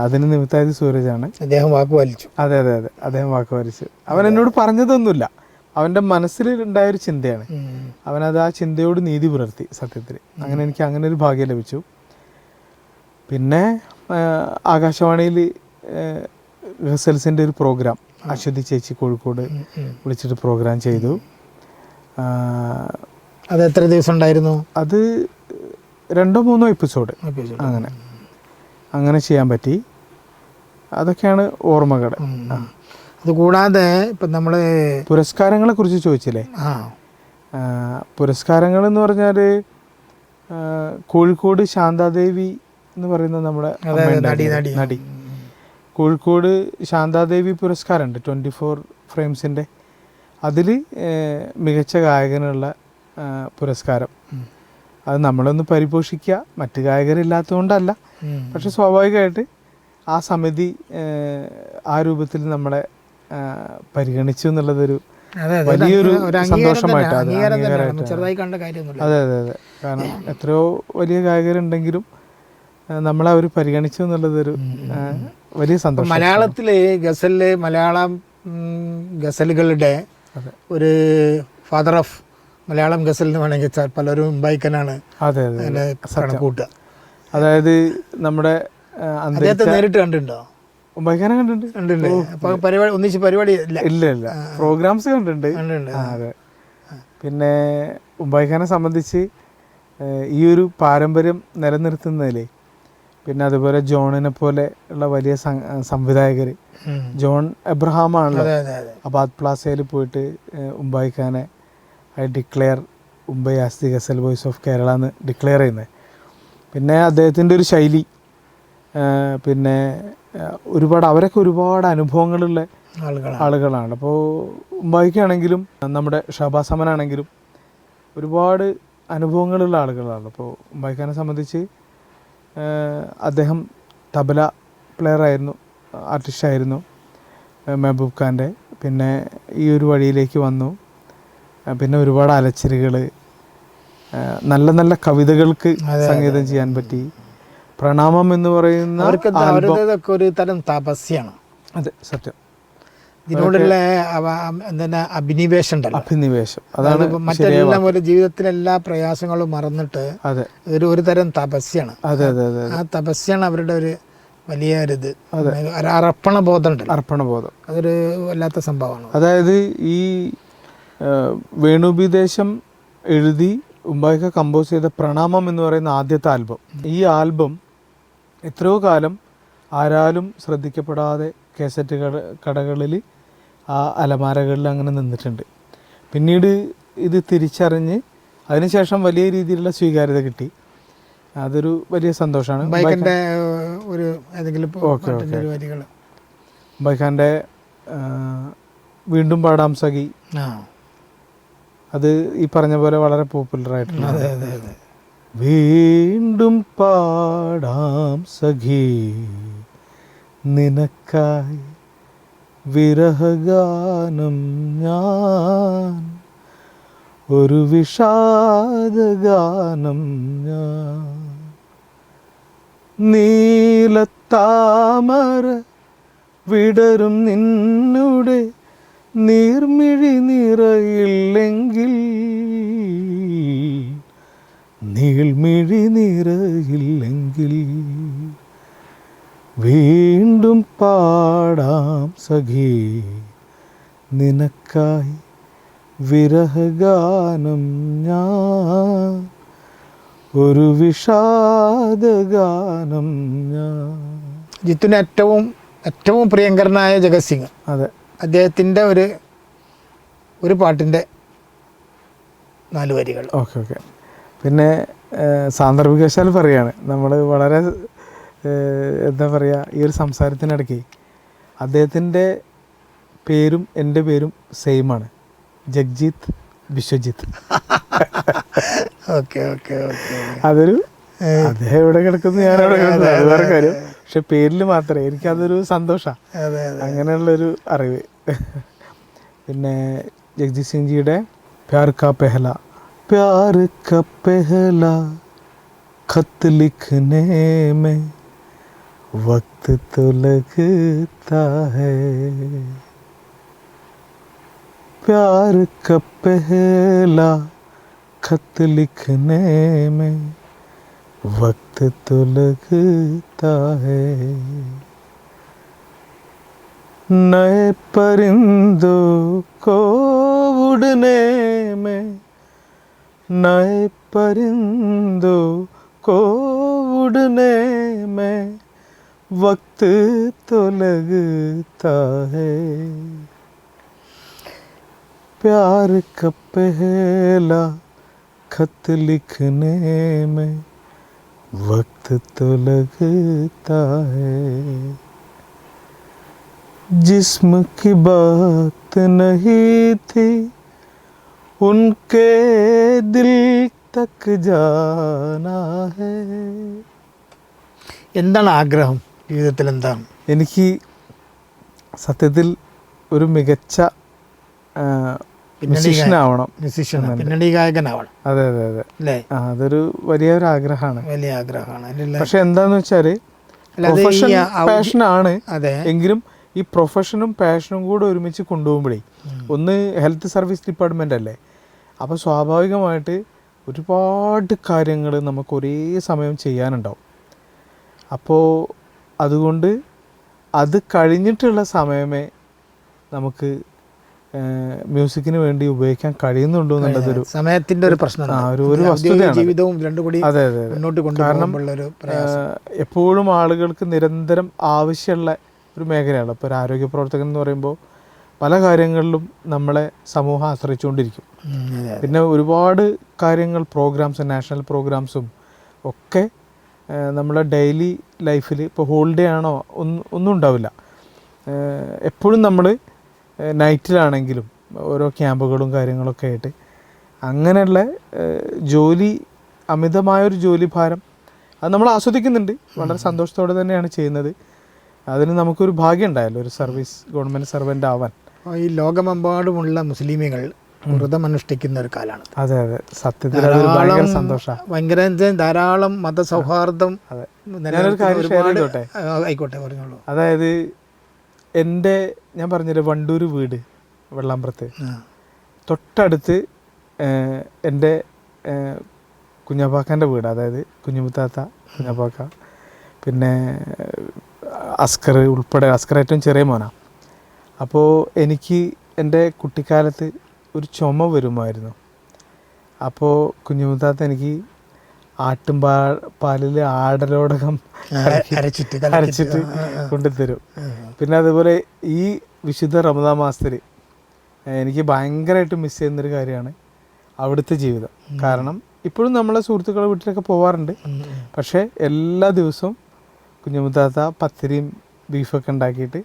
S2: അതിന് നിമിത്തമായത് സൂരജാണ്.
S1: അദ്ദേഹം വാക്ക് വലിച്ചു.
S2: അതെ അതെ അതെ, അദ്ദേഹം വാക്ക് വലിച്ചു. അവൻ എന്നോട് പറഞ്ഞതൊന്നുമില്ല, അവൻ്റെ മനസ്സിൽ ഉണ്ടായൊരു ചിന്തയാണ്. അവനത് ആ ചിന്തയോട് നീതി പുലർത്തി സത്യത്തിൽ. അങ്ങനെ എനിക്ക് അങ്ങനെ ഒരു ഭാഗ്യം ലഭിച്ചു. പിന്നെ ആകാശവാണിയിൽ ഗസൽസിൻ്റെ ഒരു പ്രോഗ്രാം അശ്വതി ചേച്ചി കോഴിക്കോട് വിളിച്ചിട്ട് പ്രോഗ്രാം ചെയ്തു.
S1: അത് എത്ര ദിവസം ഉണ്ടായിരുന്നു?
S2: അത് 2-3 എപ്പിസോഡ് അങ്ങനെ ചെയ്യാൻ പറ്റി. അതൊക്കെയാണ് ഓർമ്മകൾ.
S1: അതുകൂടാതെ ഇപ്പം നമ്മൾ
S2: പുരസ്കാരങ്ങളെ കുറിച്ച് ചോദിച്ചില്ലേ? പുരസ്കാരങ്ങൾ എന്ന് പറഞ്ഞാൽ കോഴിക്കോട് ശാന്താദേവി എന്ന് പറയുന്ന നമ്മുടെ നടി, കോഴിക്കോട് ശാന്താദേവി പുരസ്കാരമുണ്ട് 24 ഫ്രെയിംസിൻ്റെ. അതിൽ മികച്ച ഗായകനുള്ള പുരസ്കാരം. അത് നമ്മളൊന്ന് പരിപോഷിക്കുക, മറ്റ് ഗായകരില്ലാത്തതുകൊണ്ടല്ല, പക്ഷെ സ്വാഭാവികമായിട്ട് ആ സമിതി ആ രൂപത്തിൽ നമ്മളെ പരിഗണിച്ചു എന്നുള്ളതൊരു വലിയൊരു സന്തോഷമായിട്ടാണ്. അതെ അതെ അതെ. കാരണം എത്രയോ വലിയ ഗായകരുണ്ടെങ്കിലും നമ്മളെ അവർ പരിഗണിച്ചു എന്നുള്ളതൊരു വലിയ സന്തോഷം.
S1: മലയാളത്തിലെ ഗസലില്, മലയാളം ഗസലുകളുടെ ഒരു ഫാദർ ഓഫ് മലയാളം ഗസൽ എന്ന് വേണമെങ്കിൽ പലരും ഉമ്പായിക്കനാണ്.
S2: അതെ അതെ,
S1: കൂട്ടുക.
S2: അതായത് നമ്മുടെ
S1: അദ്ദേഹത്തെ നേരിട്ട് കണ്ടിട്ടുണ്ടോ?
S2: ഉമ്പായിക്കാനെ കണ്ടിട്ടുണ്ട്.
S1: പരിപാടി ഒന്നിച്ച് പരിപാടി
S2: ഇല്ല, പ്രോഗ്രാംസ് കണ്ടിട്ടുണ്ട്. അതെ. പിന്നെ ഉമ്പായിക്കാനെ സംബന്ധിച്ച് ഈ ഒരു പാരമ്പര്യം നിലനിർത്തുന്നതിലേ, പിന്നെ അതുപോലെ ജോണിനെ പോലെ ഉള്ള വലിയ സംവിധായകർ, ജോൺ എബ്രഹാമാണല്ലോ അബാദ് പ്ലാസയിൽ പോയിട്ട് ഉമ്പായിക്കാനെ I declare Umbayee as the ghazal voice of Kerala എന്ന് ഡിക്ലെയർ ചെയ്യുന്നത്. പിന്നെ അദ്ദേഹത്തിൻ്റെ ഒരു ശൈലി, പിന്നെ അവരൊക്കെ ഒരുപാട് അനുഭവങ്ങളുള്ള ആളുകളാണ്. അപ്പോൾ ഉമ്പായിക്കാണെങ്കിലും നമ്മുടെ ഷഹബാസ് അമനാണെങ്കിലും ഒരുപാട് അനുഭവങ്ങളുള്ള ആളുകളാണ്. അപ്പോൾ ഉമ്പായിക്കാനെ സംബന്ധിച്ച് അദ്ദേഹം തബല പ്ലെയറായിരുന്നു, ആർട്ടിസ്റ്റായിരുന്നു മെഹബൂബ് ഖാൻ്റെ. പിന്നെ ഈ ഒരു വഴിയിലേക്ക് വന്നു. പിന്നെ ഒരുപാട് അലച്ചിലുകൾ, നല്ല നല്ല കവിതകൾക്ക് സംഗീതം ചെയ്യാൻ പറ്റി. പ്രണാമം എന്ന് പറയുന്ന
S1: അവരുടേതൊക്കെ ഒരു തരം തപസ്യാണ്.
S2: അതെ, സത്യം.
S1: ഇതിനോടുള്ള എന്താണ് അഭിനിവേശം ഉണ്ടല്ലോ,
S2: അഭിനിവേശം. അതാണ്
S1: മറ്റെല്ലാം ഒരു ജീവിതത്തിലെ എല്ലാ പ്രയാസങ്ങളും മറന്നിട്ട്
S2: അതെ
S1: ഒരു തരം തപസ്യാണ്.
S2: അതെ അതെ അതെ
S1: ആ തപസ്യാണ് അവരുടെ ഒരു വലിയ ഒരു ഇത്, അർപ്പണബോധം ഉണ്ട്.
S2: അർപ്പണബോധം
S1: അതൊരു വല്ലാത്ത സംഭവമാണ്.
S2: അതായത് ഈ വേണുപദേശം എഴുതി ഉമ്പായിക്ക കമ്പോസ് ചെയ്ത പ്രണാമം എന്ന് പറയുന്ന ആദ്യത്തെ ആൽബം, ഈ ആൽബം എത്രയോ കാലം ആരാലും ശ്രദ്ധിക്കപ്പെടാതെ കാസറ്റ് കടകളിൽ, ആ അലമാരകളിൽ അങ്ങനെ നിന്നിട്ടുണ്ട്. പിന്നീട് ഇത് തിരിച്ചറിഞ്ഞ് അതിനുശേഷം വലിയ രീതിയിലുള്ള സ്വീകാര്യത കിട്ടി. അതൊരു വലിയ സന്തോഷമാണ്.
S1: ഒരു ഏതെങ്കിലും
S2: ബൈഖാൻ്റെ വീണ്ടും പാടാം സഖി, അത് ഈ പറഞ്ഞ പോലെ വളരെ പോപ്പുലർ ആയിട്ടുള്ള വീണ്ടും പാടാം സഖി നിനക്കായി വിരഹഗാനം ഞാൻ, ഒരു വിഷാദഗാനം ഞാൻ, നീലത്താമര വിടരും നിന്നുടെ നീർമിഴി നിറയില്ലെങ്കിൽ, നീൾമിഴി നിറയില്ലെങ്കിൽ വീണ്ടും പാടാം സഖി നിനക്കായി വിരഹഗാനം ഞാൻ, ഒരു വിഷാദഗാനം ഞാൻ.
S1: ജിത്തുവിന് ഏറ്റവും പ്രിയങ്കരനായ ജഗത് സിംഗ്,
S2: അതെ,
S1: അദ്ദേഹത്തിൻ്റെ ഒരു പാട്ടിൻ്റെ 4 വരികൾ.
S2: Okay okay. പിന്നെ സാന്ദർഭികവശാൽ പറയാണ്, നമ്മൾ വളരെ എന്താ പറയുക, ഈ ഒരു സംസാരത്തിനിടയ്ക്ക് അദ്ദേഹത്തിൻ്റെ പേരും എൻ്റെ പേരും സെയിമാണ്, Jagjit Biswajit.
S1: Okay okay okay.
S2: അതൊരു അദ്ദേഹം എവിടെ കിടക്കുന്നു, ഞാൻ എവിടെ കിടക്കുന്നു, അത് വേറെ കാര്യം. പക്ഷെ പേരിൽ മാത്രമേ എനിക്കതൊരു സന്തോഷമാണ്, അങ്ങനെയുള്ളൊരു അറിവ്. പിന്നെ ജഗ്ജീത് സിംഗ് ജിയുടെ പ്യാർ കാ പെഹല ഖത്ത് ലിഖ്നെ മേ वक्त तो लगता है, प्यार का पहला खत लिखने में वक्त तो लगता है, नए परिंदों को उड़ने में, नए परिंदों को उड़ने में वक्त तो लगता है, प्यार का पहला खत लिखने में वक्त तो लगता है, जिस्म की बात नहीं थी उनके दिल तक जाना है.
S1: എന്താണ് ആഗ്രഹം ജീവിതത്തിൽ? എന്താണ്?
S2: എനിക്ക് സത്യത്തിൽ ഒരു മികച്ച മ്യൂസിഷ്യനാവണം,
S1: പിന്നണി ഗായകനാവണം.
S2: അതെ അതെ അതെ അല്ലേ? അതൊരു വലിയൊരു ആഗ്രഹമാണ്,
S1: വലിയ ആഗ്രഹമാണ്.
S2: പക്ഷെ എന്താന്ന് വെച്ചാല് പാഷനാണ്, എങ്കിലും ഈ പ്രൊഫഷനും പാഷനും കൂടെ ഒരുമിച്ച് കൊണ്ടുപോകുമ്പോഴേ, ഒന്ന് ഹെൽത്ത് സർവീസ് ഡിപ്പാർട്ട്മെൻ്റ് അല്ലേ, അപ്പോൾ സ്വാഭാവികമായിട്ട് ഒരുപാട് കാര്യങ്ങൾ നമുക്ക് ഒരേ സമയം ചെയ്യാനുണ്ടാവും. അപ്പോൾ അതുകൊണ്ട് അത് കഴിഞ്ഞിട്ടുള്ള സമയമേ നമുക്ക് മ്യൂസിക്കിന് വേണ്ടി ഉപയോഗിക്കാൻ കഴിയുന്നുണ്ടോ എന്നുള്ളതൊരു
S1: സമയത്തിൻ്റെ ഒരു പ്രശ്നമാണ്,
S2: ഒരു വസ്തുതയാണ്.
S1: ജീവിതവും രണ്ടും കൂടി
S2: അതെ അതെ
S1: മുന്നോട്ട്
S2: കാരണം എപ്പോഴും ആളുകൾക്ക് നിരന്തരം ആവശ്യമുള്ള ഒരു മേഖലയാണ്. ഇപ്പോൾ ഒരു ആരോഗ്യ പ്രവർത്തകൻ എന്ന് പറയുമ്പോൾ പല കാര്യങ്ങളിലും നമ്മളെ സമൂഹം ആശ്രയിച്ചുകൊണ്ടിരിക്കും. പിന്നെ ഒരുപാട് കാര്യങ്ങൾ, പ്രോഗ്രാംസും നാഷണൽ പ്രോഗ്രാംസും ഒക്കെ നമ്മളെ ഡെയിലി ലൈഫിൽ, ഇപ്പോൾ ഹോളിഡേ ആണോ ഒന്നും ഉണ്ടാവില്ല. എപ്പോഴും നമ്മൾ നൈറ്റിലാണെങ്കിലും ഓരോ ക്യാമ്പുകളും കാര്യങ്ങളൊക്കെ ആയിട്ട് അങ്ങനെയുള്ള ജോലി, അമിതമായൊരു ജോലി ഭാരം അത് നമ്മൾ ആസ്വദിക്കുന്നുണ്ട്, വളരെ സന്തോഷത്തോടെ തന്നെയാണ് ചെയ്യുന്നത്. അതിന് നമുക്കൊരു ഭാഗ്യം ഉണ്ടായല്ലോ, ഒരു സർവീസ് ഗവൺമെൻറ് സർവൻ്റ് ആവാൻ.
S1: ഈ ലോകമെമ്പാടുമുള്ള മുസ്ലിമുകൾ വ്രതം അനുഷ്ഠിക്കുന്ന ഒരു കാലമാണ്.
S2: അതെ അതെ, സത്യത്തിൽ അതൊരു ഭയങ്കര സന്തോഷമാണ്.
S1: ഭയങ്കര ധാരാളം മതസൗഹാർദ്ദം.
S2: ഞാനൊരു കാര്യം ഷെയർ ചെയ്തോട്ടെ?
S1: ആയിക്കോട്ടെ, പറഞ്ഞോളൂ.
S2: അതായത് ഞാൻ പറഞ്ഞില്ലേ വണ്ടൂർ വീട് വെള്ളാമ്പ്രത്ത്, തൊട്ടടുത്ത് എൻ്റെ കുഞ്ഞാപ്പാക്കാൻ്റെ വീട്, അതായത് കുഞ്ഞുമുത്താത്ത കുഞ്ഞാപ്പാക്ക, പിന്നെ അസ്കർ ഉൾപ്പെടെ, അസ്കർ ഏറ്റവും ചെറിയ മോനാണ്. അപ്പോൾ എനിക്ക് എൻ്റെ കുട്ടിക്കാലത്ത് ഒരു ചുമ വരുമായിരുന്നു. അപ്പോൾ കുഞ്ഞുമുത്താത്ത എനിക്ക് പാലിൽ ആടലോടകം അരച്ചിട്ട് കൊണ്ടുതരും. പിന്നെ അതുപോലെ ഈ വിശുദ്ധ റമദാൻ മാസത്തിൽ എനിക്ക് ഭയങ്കരമായിട്ട് മിസ് ചെയ്യുന്നൊരു കാര്യമാണ് അവിടുത്തെ ജീവിതം. കാരണം ഇപ്പോഴും നമ്മളെ സുഹൃത്തുക്കളുടെ വീട്ടിലൊക്കെ പോവാറുണ്ട്, പക്ഷേ എല്ലാ ദിവസവും കുഞ്ഞുമുത്താത്ത പത്തിരിയും ബീഫൊക്കെ ഉണ്ടാക്കിയിട്ട്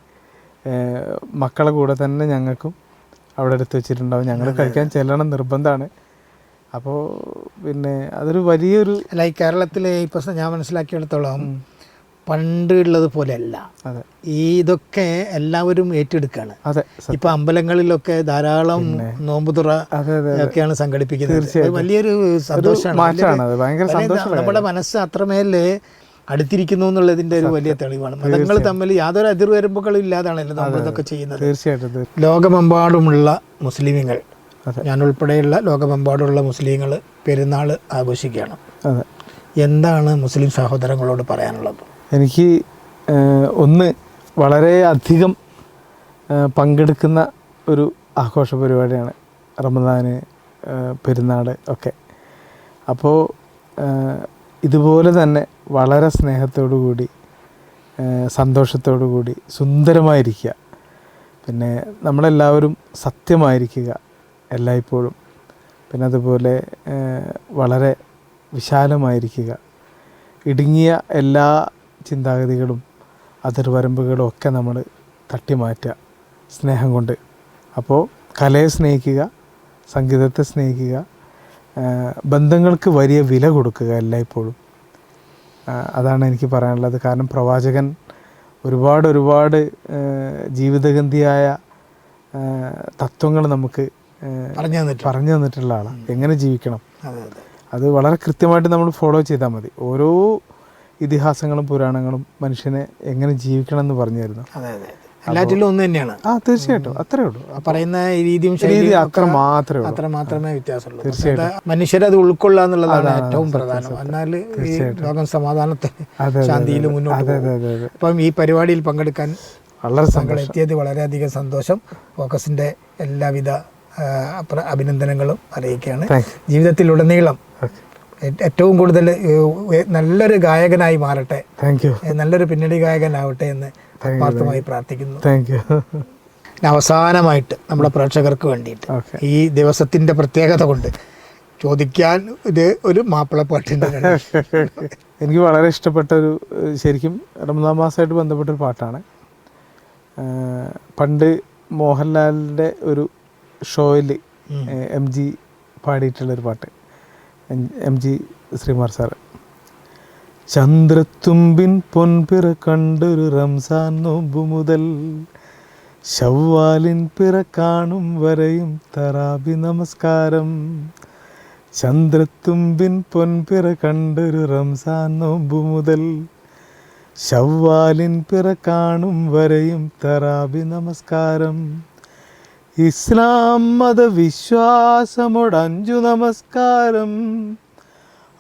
S2: മക്കളെ കൂടെ തന്നെ ഞങ്ങൾക്കും അവിടെ എടുത്ത് വെച്ചിട്ടുണ്ടാവും. ഞങ്ങൾ കഴിക്കാൻ ചെല്ലണം നിർബന്ധമാണ്. അപ്പോൾ പിന്നെ അതൊരു വലിയൊരു
S1: അല്ല, ഈ കേരളത്തിലെ ഇപ്പം ഞാൻ മനസ്സിലാക്കിയെടുത്തോളം പണ്ട് ഉള്ളത് പോലെയല്ല.
S2: അതെ,
S1: ഇതൊക്കെ എല്ലാവരും ഏറ്റെടുക്കുകയാണ്.
S2: അതെ,
S1: ഇപ്പൊ അമ്പലങ്ങളിലൊക്കെ ധാരാളം നോമ്പുതുറ ഒക്കെയാണ് സംഘടിപ്പിക്കുന്നത്. വലിയൊരു സന്തോഷമാണ്. നമ്മുടെ മനസ്സ് അത്രമേല് അടുത്തിരിക്കുന്നു എന്നുള്ളതിന്റെ ഒരു വലിയ തെളിവാണ്. മതങ്ങൾ തമ്മിൽ യാതൊരു അതിർവരമ്പുകളും ഇല്ലാതാണല്ലോ നമ്മൾ ഇതൊക്കെ ചെയ്യുന്നത്.
S2: തീർച്ചയായിട്ടും
S1: ലോകമെമ്പാടുമുള്ള മുസ്ലിമുകൾ, ഞാൻ ഉൾപ്പെടെയുള്ള ലോകമെമ്പാടുമുള്ള മുസ്ലിങ്ങൾ പെരുന്നാൾ ആഘോഷിക്കുകയാണ്. എന്താണ് മുസ്ലിം സഹോദരങ്ങളോട് പറയാനുള്ളത്?
S2: എനിക്ക് വളരെ അധികം പങ്കെടുക്കുന്ന ഒരു ആഘോഷ പരിപാടിയാണ് റമദാന്, പെരുന്നാൾ ഒക്കെ. അപ്പോൾ ഇതുപോലെ തന്നെ വളരെ സ്നേഹത്തോടു കൂടി സന്തോഷത്തോടു കൂടി സുന്ദരമായിരിക്കുക. പിന്നെ നമ്മളെല്ലാവരും സത്യമായിരിക്കുക എല്ലായ്പ്പോഴും. പിന്നെ അതുപോലെ വളരെ വിശാലമായിരിക്കുക. ഇടുങ്ങിയ എല്ലാ ചിന്താഗതികളും അതിർവരമ്പുകളും ഒക്കെ നമ്മൾ തട്ടിമാറ്റുക സ്നേഹം കൊണ്ട്. അപ്പോൾ കലയെ സ്നേഹിക്കുക, സംഗീതത്തെ സ്നേഹിക്കുക, ബന്ധങ്ങൾക്ക് വലിയ വില കൊടുക്കുക എല്ലായ്പ്പോഴും. അതാണ് എനിക്ക് പറയാനുള്ളത്. കാരണം പ്രവാചകൻ ഒരുപാട് ജീവിതഗന്ധിയായ തത്വങ്ങൾ നമുക്ക് പറഞ്ഞു തന്നിട്ടുള്ള ആളാണ്. എങ്ങനെ ജീവിക്കണം അത് വളരെ കൃത്യമായിട്ട് നമ്മൾ ഫോളോ ചെയ്താൽ മതി. ഓരോ ഇതിഹാസങ്ങളും പുരാണങ്ങളും മനുഷ്യനെ എങ്ങനെ ജീവിക്കണം എന്ന് പറഞ്ഞു തരുന്നു.
S1: എല്ലാറ്റിലും ഒന്ന് തന്നെയാണ്.
S2: തീർച്ചയായിട്ടും അത്രേ ഉള്ളൂ.
S1: പറയുന്ന രീതിയും
S2: അത്ര
S1: മാത്രമേ വ്യത്യാസമുള്ളൂ. തീർച്ചയായിട്ടും മനുഷ്യരത് ഉൾക്കൊള്ളുക എന്നുള്ളതാണ് ഏറ്റവും പ്രധാനം. എന്നാൽ ഈ ലോകം സമാധാനത്തിന് ശാന്തിയിൽ മുന്നോട്ട്. അപ്പം ഈ പരിപാടിയിൽ പങ്കെടുക്കാൻ വളരെ എത്തിയത് വളരെയധികം സന്തോഷം. ഫോക്കസിന്റെ എല്ലാവിധ അഭിനന്ദനങ്ങളും അറിയിക്കുകയാണ്. ജീവിതത്തിലുടനീളം ഏറ്റവും കൂടുതൽ നല്ലൊരു ഗായകനായി മാറട്ടെ, നല്ലൊരു പിന്നണി ഗായകനാവട്ടെ എന്ന് ആത്മാർത്ഥമായി പ്രാർത്ഥിക്കുന്നു. അവസാനമായിട്ട് നമ്മുടെ പ്രേക്ഷകർക്ക് വേണ്ടിയിട്ട് ഈ ദിവസത്തിന്റെ പ്രത്യേകത കൊണ്ട് ചോദിക്കാൻ ഒരു മാപ്പിളപ്പാട്ടിൻ്റെ
S2: എനിക്ക് വളരെ ഇഷ്ടപ്പെട്ട ഒരു, ശരിക്കും റമദാൻ മാസമായിട്ട് ബന്ധപ്പെട്ടൊരു പാട്ടാണ്. പണ്ട് മോഹൻലാലിൻ്റെ ഒരു ഷോയിൽ MG പാടിയിട്ടുള്ളൊരു പാട്ട്, MG ശ്രീകുമാർ സാറ്. ചന്ദ്രത്തുമ്പിൻ പൊൻപിറ കണ്ടൊരു റംസാൻ നോമ്പു മുതൽ ശവ്വാലിൻ പിറ കാണും വരെയും തറാബി നമസ്കാരം. ചന്ദ്രത്തുമ്പിൻ പൊൻപിറ കണ്ടൊരു റംസാൻ നോമ്പു മുതൽ ശവ്വാലിൻ പിറ കാണും വരെയും തറാബി നമസ്കാരം. ഇസ്ലാം മതവിശ്വാസമോട് 5 നമസ്കാരം.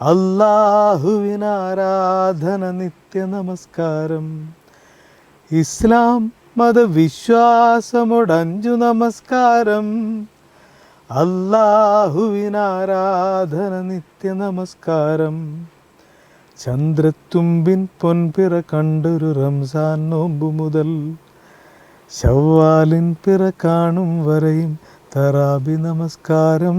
S2: അല്ലാഹുവിനാരാധന നിത്യ നമസ്കാരം. ഇസ്ലാം മതവിശ്വാസമോട് 5 നമസ്കാരം. അല്ലാഹുവിനാരാധന നിത്യ നമസ്കാരം. ചന്ദ്രത്തുമ്പിൻ പൊൻപിറ കണ്ടൊരു റംസാൻ നോമ്പു മുതൽ ശവ്വാലിൻ പിറ കാണും വരെയും തറാബി നമസ്കാരം.